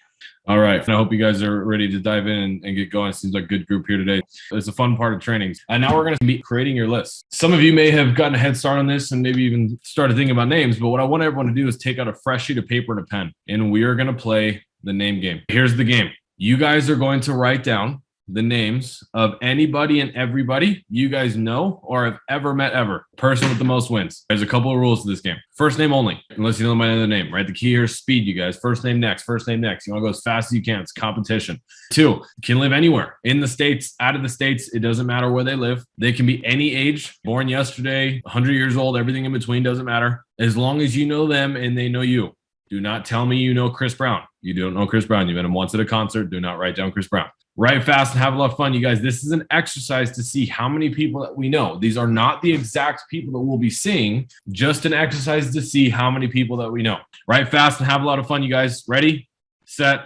All right. I hope you guys are ready to dive in and get going. It seems like a good group here today. It's a fun part of training. And now we're going to be creating your list. Some of you may have gotten a head start on this and maybe even started thinking about names, but what I want everyone to do is take out a fresh sheet of paper and a pen, and we are going to play the name game. Here's the game. You guys are going to write down the names of anybody and everybody you guys know or have ever met ever. Person with the most wins. There's a couple of rules to this game. First name only, unless you know my other name, right? The key here is speed, you guys. First name next, first name next. You want to go as fast as you can. It's competition. 2, can live anywhere. In the States, out of the States, it doesn't matter where they live. They can be any age, born yesterday, 100 years old, everything in between doesn't matter. As long as you know them and they know you. Do not tell me you know Chris Brown. You don't know Chris Brown. You met him once at a concert. Do not write down Chris Brown. Write fast and have a lot of fun, you guys. This is an exercise to see how many people that we know. These are not the exact people that we'll be seeing, just an exercise to see how many people that we know. Write fast and have a lot of fun, you guys. Ready, set,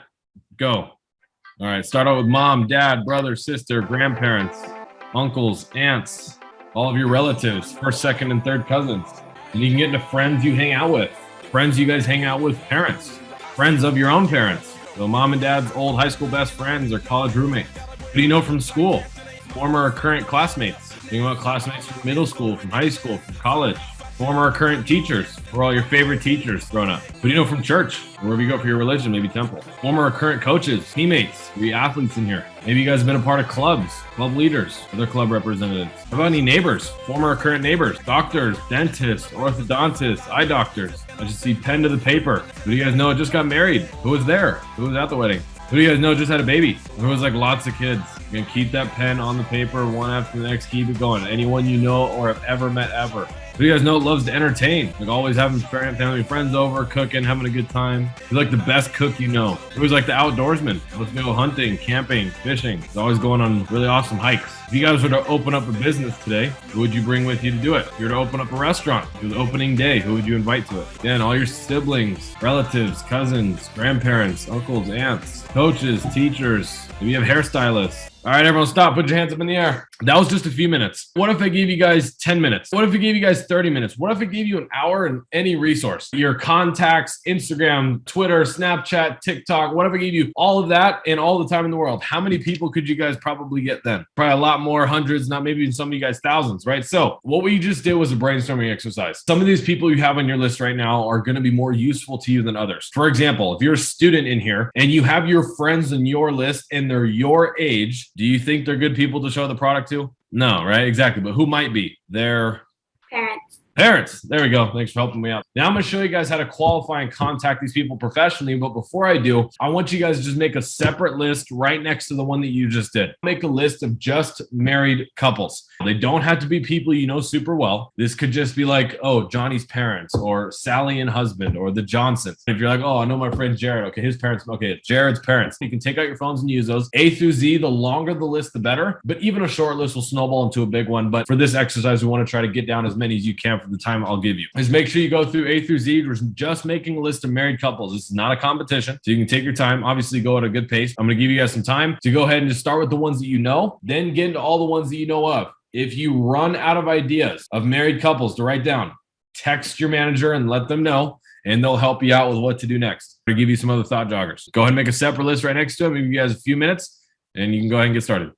go. All right, start out with mom, dad, brother, sister, grandparents, uncles, aunts, all of your relatives, first, second, and third cousins. And you can get into friends you hang out with, friends you guys hang out with, parents, friends of your own parents. So mom and dad's old high school best friends or college roommates. Who do you know from school? Former or current classmates. Think about classmates from middle school, from high school, from college. Former or current teachers. Who are all your favorite teachers growing up? Who do you know from church? Wherever you go for your religion, maybe temple. Former or current coaches, teammates, maybe athletes in here. Maybe you guys have been a part of clubs, club leaders, other club representatives. How about any neighbors? Former or current neighbors, doctors, dentists, orthodontists, eye doctors. I just see pen to the paper. Who do you guys know just got married? Who was there? Who was at the wedding? Who do you guys know just had a baby? Who was like lots of kids? You're gonna keep that pen on the paper, one after the next, keep it going. Anyone you know or have ever met ever. Who do you guys know loves to entertain? Like always having family friends over, cooking, having a good time. Who's like the best cook you know? Who's like the outdoorsman? Let's go hunting, camping, fishing. He's always going on really awesome hikes. If you guys were to open up a business today, who would you bring with you to do it? If you were to open up a restaurant, it was opening day, who would you invite to it? Again, all your siblings, relatives, cousins, grandparents, uncles, aunts, coaches, teachers. Maybe you have hairstylists. All right, everyone stop. Put your hands up in the air. That was just a few minutes. What if I gave you guys 10 minutes? What if I gave you guys 30 minutes? What if I gave you an hour and any resource? Your contacts, Instagram, Twitter, Snapchat, TikTok. What if I gave you all of that and all the time in the world? How many people could you guys probably get then? Probably a lot more, hundreds, not maybe even some of you guys thousands, right? So what we just did was a brainstorming exercise. Some of these people you have on your list right now are going to be more useful to you than others. For example, if you're a student in here and you have your friends in your list and they're your age, do you think they're good people to show the product to? No, right? Exactly. But who might be? They're parents. There we go. Thanks for helping me out. Now I'm going to show you guys how to qualify and contact these people professionally. But before I do, I want you guys to just make a separate list right next to the one that you just did. Make a list of just married couples. They don't have to be people you know super well. This could just be like, oh, Johnny's parents or Sally and husband or the Johnsons. If you're like, oh, I know my friend Jared. Okay, his parents. Okay, Jared's parents. You can take out your phones and use those. A through Z, the longer the list, the better. But even a short list will snowball into a big one. But for this exercise, we want to try to get down as many as you can for for the time I'll give you. Is make sure you go through A through Z. We're just making a list of married couples. This is not a competition, so you can take your time. Obviously, go at a good pace. I'm going to give you guys some time to go ahead and just start with the ones that you know, then get into all the ones that you know of. If you run out of ideas of married couples to write down, text your manager and let them know, and they'll help you out with what to do next. I'll give you some other thought joggers. Go ahead and make a separate list right next to them. Give you guys a few minutes, and you can go ahead and get started.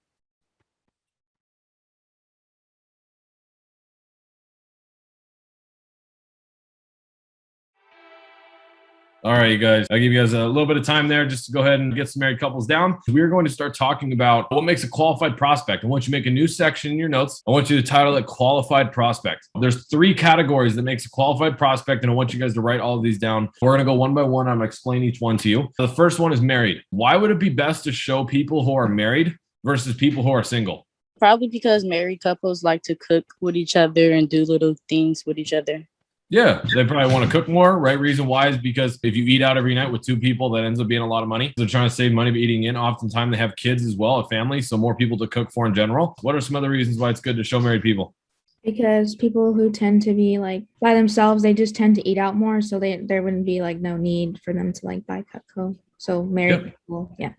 All right, you guys, I'll give you guys a little bit of time there just to go ahead and get some married couples down. We're going to start talking about what makes a qualified prospect. I want you to make a new section in your notes. I want you to title it Qualified Prospect. There's 3 categories that makes a qualified prospect, and I want you guys to write all of these down. We're going to go one by one. I'm going to explain each one to you. The first one is married. Why would it be best to show people who are married versus people who are single? Probably because married couples like to cook with each other and do little things with each other. Yeah, they probably want to cook more, right? Reason why is because if you eat out every night with 2 people, that ends up being a lot of money. They're trying to save money by eating in. Oftentimes they have kids as well, a family, so more people to cook for in general. What are some other reasons why it's good to show married people? Because people who tend to be like by themselves, they just tend to eat out more. So there wouldn't be like no need for them to like buy Cutco. So married people, yeah.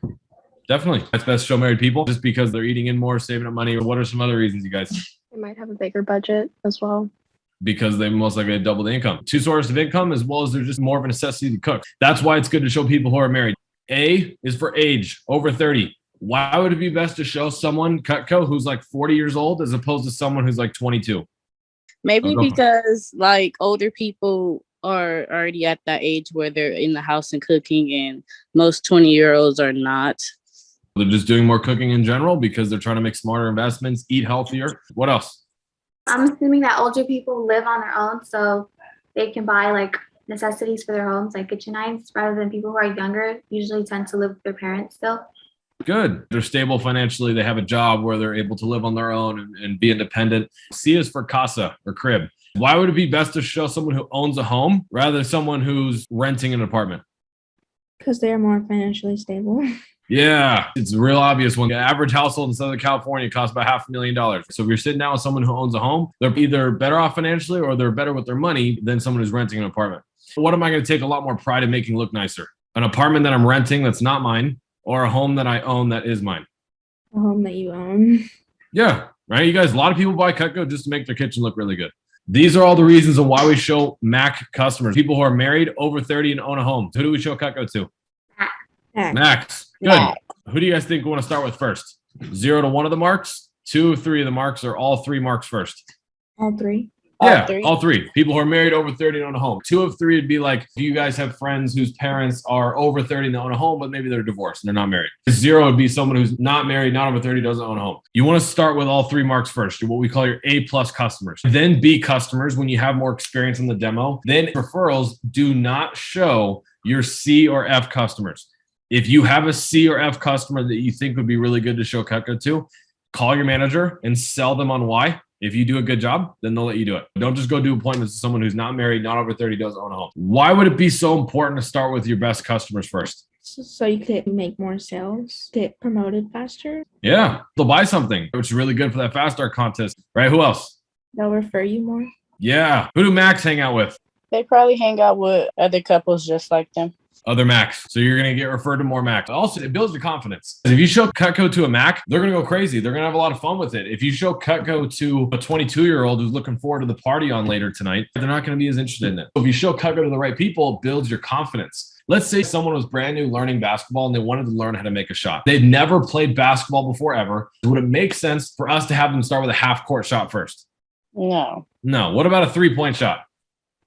Definitely. It's best to show married people just because they're eating in more, saving up money. What are some other reasons, you guys? They might have a bigger budget as well. Because they most likely have double the income. 2 sources of income, as well as they're just more of a necessity to cook. That's why it's good to show people who are married. A is for age, over 30. Why would it be best to show someone Cutco who's like 40 years old as opposed to someone who's like 22? Maybe because like older people are already at that age where they're in the house and cooking, and most 20-year-olds are not. They're just doing more cooking in general because they're trying to make smarter investments, eat healthier. What else? I'm assuming that older people live on their own, so they can buy like necessities for their homes, like kitchen knives, rather than people who are younger, usually tend to live with their parents still. Good. They're stable financially. They have a job where they're able to live on their own and be independent. C is for casa or crib. Why would it be best to show someone who owns a home rather than someone who's renting an apartment? Because they're more financially stable. Yeah, it's a real obvious one. The average household in Southern California costs about $500,000. So if you're sitting down with someone who owns a home, they're either better off financially or they're better with their money than someone who's renting an apartment. What am I going to take a lot more pride in making look nicer? An apartment that I'm renting that's not mine, or a home that I own that is mine? A home that you own. Yeah, right. You guys, a lot of people buy Cutco just to make their kitchen look really good. These are all the reasons of why we show Mac customers, people who are married, over 30, and own a home. Who do we show Cutco to? Max. Good. Max. Who do you guys think we want to start with first? 0 to 1 of the marks, 2 or 3 of the marks, or all 3 marks first? All 3. Yeah, all 3. People who are married, over 30, and own a home. 2 of 3 would be like, do you guys have friends whose parents are over 30 and they own a home, but maybe they're divorced and they're not married? 0 would be someone who's not married, not over 30, doesn't own a home. You want to start with all 3 marks first. You're what we call your A+ customers. Then B customers when you have more experience in the demo. Then referrals, do not show your C or F customers. If you have a C or F customer that you think would be really good to show Cutco to, call your manager and sell them on why. If you do a good job, then they'll let you do it. Don't just go do appointments with someone who's not married, not over 30, doesn't own a home. Why would it be so important to start with your best customers first? So you could make more sales, get promoted faster. Yeah, they'll buy something, which is really good for that Fast Start contest, right? Who else? They'll refer you more. Yeah. Who do Max hang out with? They probably hang out with other couples just like them. Other Macs. So you're going to get referred to more Macs. Also, it builds your confidence. If you show Cutco to a Mac, they're going to go crazy. They're going to have a lot of fun with it. If you show Cutco to a 22-year-old who's looking forward to the party on later tonight, they're not going to be as interested in it. So if you show Cutco to the right people, it builds your confidence. Let's say someone was brand new learning basketball and they wanted to learn how to make a shot. They've never played basketball before ever. Would it make sense for us to have them start with a half-court shot first? No. No. What about a 3-point shot?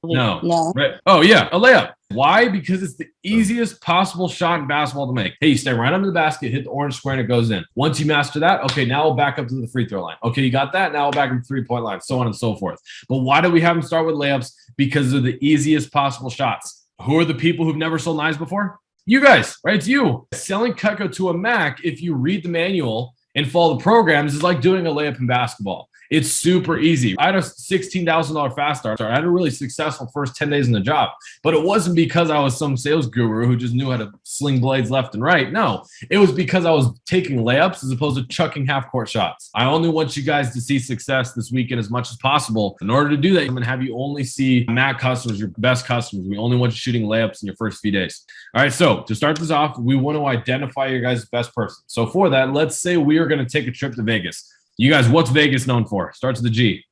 No. No. Right. Oh, yeah. A layup. Why? Because it's the easiest possible shot in basketball to make. Hey, you stand right under the basket, hit the orange square, and it goes in. Once you master that, okay, now we'll back up to the free throw line. Okay, you got that? Now we'll back up to the 3-point line, so on and so forth. But why do we have them start with layups? Because they're the easiest possible shots. Who are the people who've never sold knives before? You guys, right? It's you. Selling Cutco to a Mac, if you read the manual and follow the programs is like doing a layup in basketball. It's super easy. I had a $16,000 fast start. I had a really successful first 10 days in the job, but it wasn't because I was some sales guru who just knew how to sling blades left and right. No, it was because I was taking layups as opposed to chucking half-court shots. I only want you guys to see success this weekend as much as possible. In order to do that, I'm going to have you only see MAC customers, your best customers. We only want you shooting layups in your first few days. All right, so to start this off, we want to identify your guys' best person. So for that, let's say we are going to take a trip to Vegas. You guys, what's Vegas known for? Starts with a G.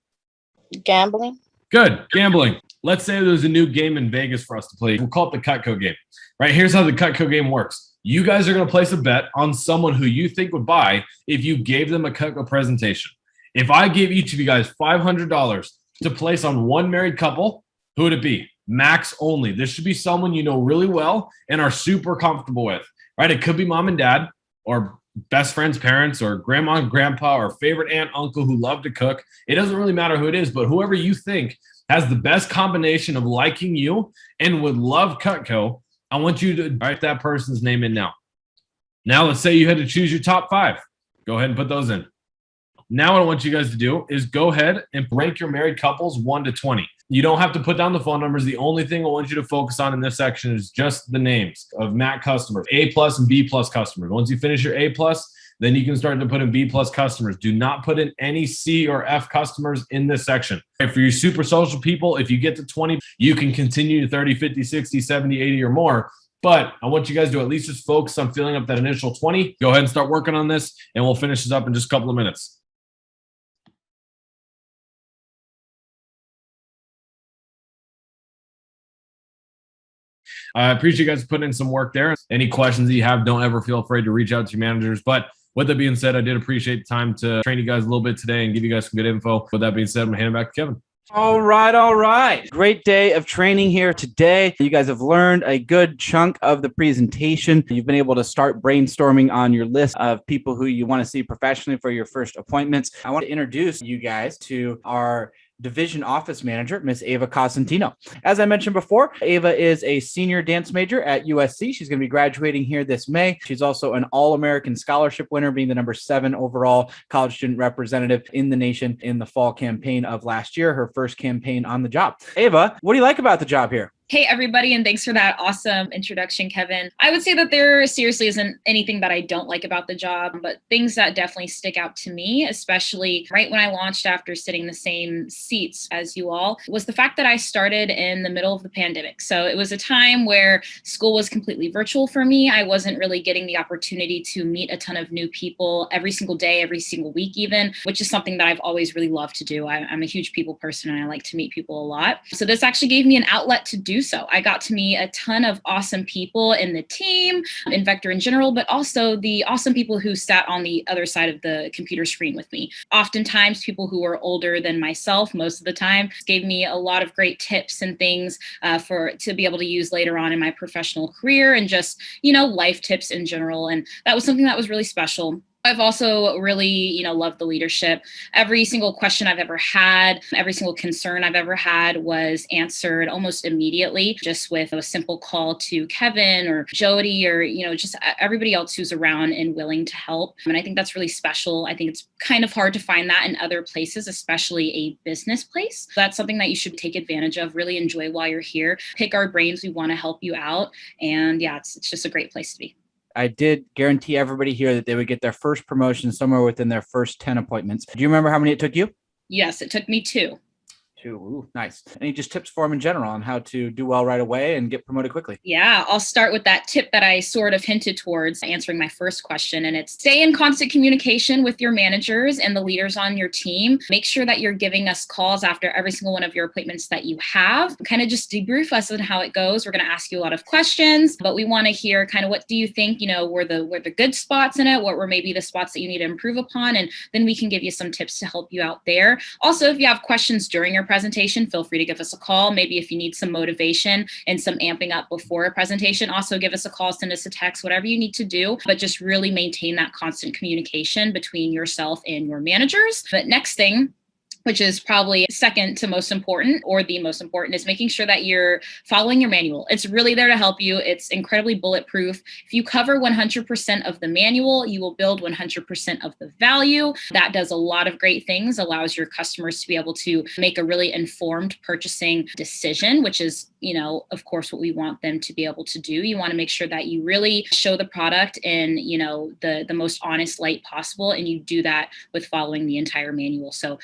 Gambling. Good, gambling. Let's say there's a new game in Vegas for us to play. We'll call it the Cutco game. Right, here's how the Cutco game works. You guys are going to place a bet on someone who you think would buy if you gave them a Cutco presentation. If I gave each of you guys $500 to place on one married couple, who would it be? Max only. This should be someone you know really well and are super comfortable with. Right, it could be mom and dad or best friend's parents or grandma and grandpa or favorite aunt, uncle who love to cook. It doesn't really matter who it is, but whoever you think has the best combination of liking you and would love Cutco, I want you to write that person's name in now. Now, let's say you had to choose your top 5. Go ahead and put those in. Now, what I want you guys to do is go ahead and rank your married couples 1 to 20. You don't have to put down the phone numbers. The only thing I want you to focus on in this section is just the names of MAC customers, A+ and B+ customers. Once you finish your A+, then you can start to put in B+ customers. Do not put in any C or F customers in this section. For your super social people, if you get to 20, you can continue to 30, 50, 60, 70, 80 or more. But I want you guys to at least just focus on filling up that initial 20. Go ahead and start working on this, and we'll finish this up in just a couple of minutes. I appreciate you guys putting in some work there. Any questions that you have, don't ever feel afraid to reach out to your managers. But with that being said, I did appreciate the time to train you guys a little bit today and give you guys some good info. With that being said, I'm going to hand it back to Kevin. All right. Great day of training here today. You guys have learned a good chunk of the presentation. You've been able to start brainstorming on your list of people who you want to see professionally for your first appointments. I want to introduce you guys to our Division Office Manager, Miss Ava Cosentino. As I mentioned before, Ava is a senior dance major at USC. She's going to be graduating here this May. She's also an All-American Scholarship winner, being the number 7 overall college student representative in the nation in the fall campaign of last year, her first campaign on the job. Ava, what do you like about the job here? Hey, everybody, and thanks for that awesome introduction, Kevin. I would say that there seriously isn't anything that I don't like about the job, but things that definitely stick out to me, especially right when I launched after sitting in the same seats as you all, was the fact that I started in the middle of the pandemic. So it was a time where school was completely virtual for me. I wasn't really getting the opportunity to meet a ton of new people every single day, every single week even, which is something that I've always really loved to do. I'm a huge people person and I like to meet people a lot. So this actually gave me an outlet to do so. I got to meet a ton of awesome people in the team, in Vector in general, but also the awesome people who sat on the other side of the computer screen with me. Oftentimes people who were older than myself, most of the time, gave me a lot of great tips and things to be able to use later on in my professional career and just, life tips in general. And that was something that was really special. I've also really, loved the leadership. Every single question I've ever had, every single concern I've ever had was answered almost immediately, just with a simple call to Kevin or Jody or, just everybody else who's around and willing to help. And I think that's really special. I think it's kind of hard to find that in other places, especially a business place. That's something that you should take advantage of, really enjoy while you're here. Pick our brains. We want to help you out. And yeah, it's just a great place to be. I did guarantee everybody here that they would get their first promotion somewhere within their first 10 appointments. Do you remember how many it took you? Yes, it took me 2. 2. Ooh, nice. Any just tips for them in general on how to do well right away and get promoted quickly? Yeah, I'll start with that tip that I sort of hinted towards answering my first question. And it's stay in constant communication with your managers and the leaders on your team. Make sure that you're giving us calls after every single one of your appointments that you have. Kind of just debrief us on how it goes. We're going to ask you a lot of questions, but we want to hear kind of what do you think, were the good spots in it? What were maybe the spots that you need to improve upon? And then we can give you some tips to help you out there. Also, if you have questions during your presentation, feel free to give us a call. Maybe if you need some motivation and some amping up before a presentation, also give us a call, send us a text, whatever you need to do, but just really maintain that constant communication between yourself and your managers. But next thing which is probably second to most important, or the most important, is making sure that you're following your manual. It's really there to help you. It's incredibly bulletproof. If you cover 100% of the manual, you will build 100% of the value. That does a lot of great things, allows your customers to be able to make a really informed purchasing decision, which is, you know, of course, what we want them to be able to do. You want to make sure that you really show the product in, you know, the most honest light possible, and you do that with following the entire manual. So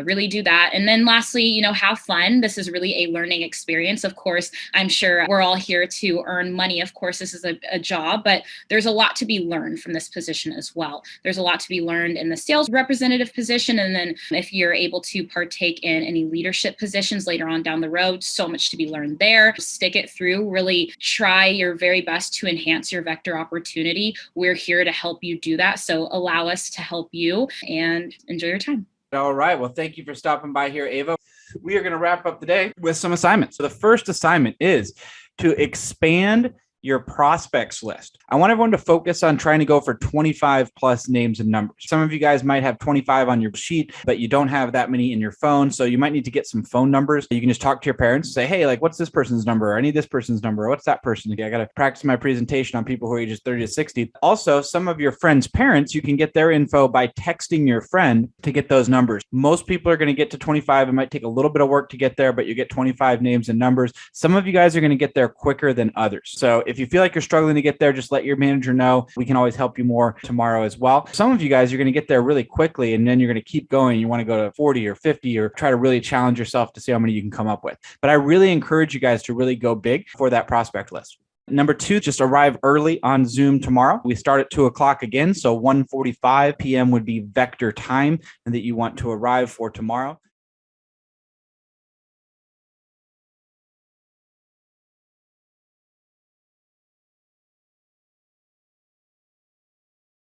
really do that. And then lastly, you know, have fun. This is really a learning experience. Of course, I'm sure we're all here to earn money. Of course, this is a job, but there's a lot to be learned from this position as well. There's a lot to be learned in the sales representative position. And then if you're able to partake in any leadership positions later on down the road, so much to be learned there. Stick it through, really try your very best to enhance your vector opportunity. We're here to help you do that. So allow us to help you, and enjoy your time. All right. Well, thank you for stopping by here, Ava. We are going to wrap up the day with some assignments. So the first assignment is to expand your prospects list. I want everyone to focus on trying to go for 25 plus names and numbers. Some of you guys might have 25 on your sheet, but you don't have that many in your phone. So you might need to get some phone numbers. You can just talk to your parents and say, hey, like, what's this person's number? I need this person's number. What's that person? I got to practice my presentation on people who are ages 30 to 60. Also, some of your friends' parents, you can get their info by texting your friend to get those numbers. Most people are going to get to 25. It might take a little bit of work to get there, but you get 25 names and numbers. Some of you guys are going to get there quicker than others. So if you feel like you're struggling to get there, just let your manager know. We can always help you more tomorrow as well. Some of you guys are going to get there really quickly, and then you're going to keep going. You want to go to 40 or 50 or try to really challenge yourself to see how many you can come up with. But I really encourage you guys to really go big for that prospect list. Number 2, just arrive early on Zoom tomorrow. We start at 2:00 again. So 1:45 p.m. would be vector time and that you want to arrive for tomorrow.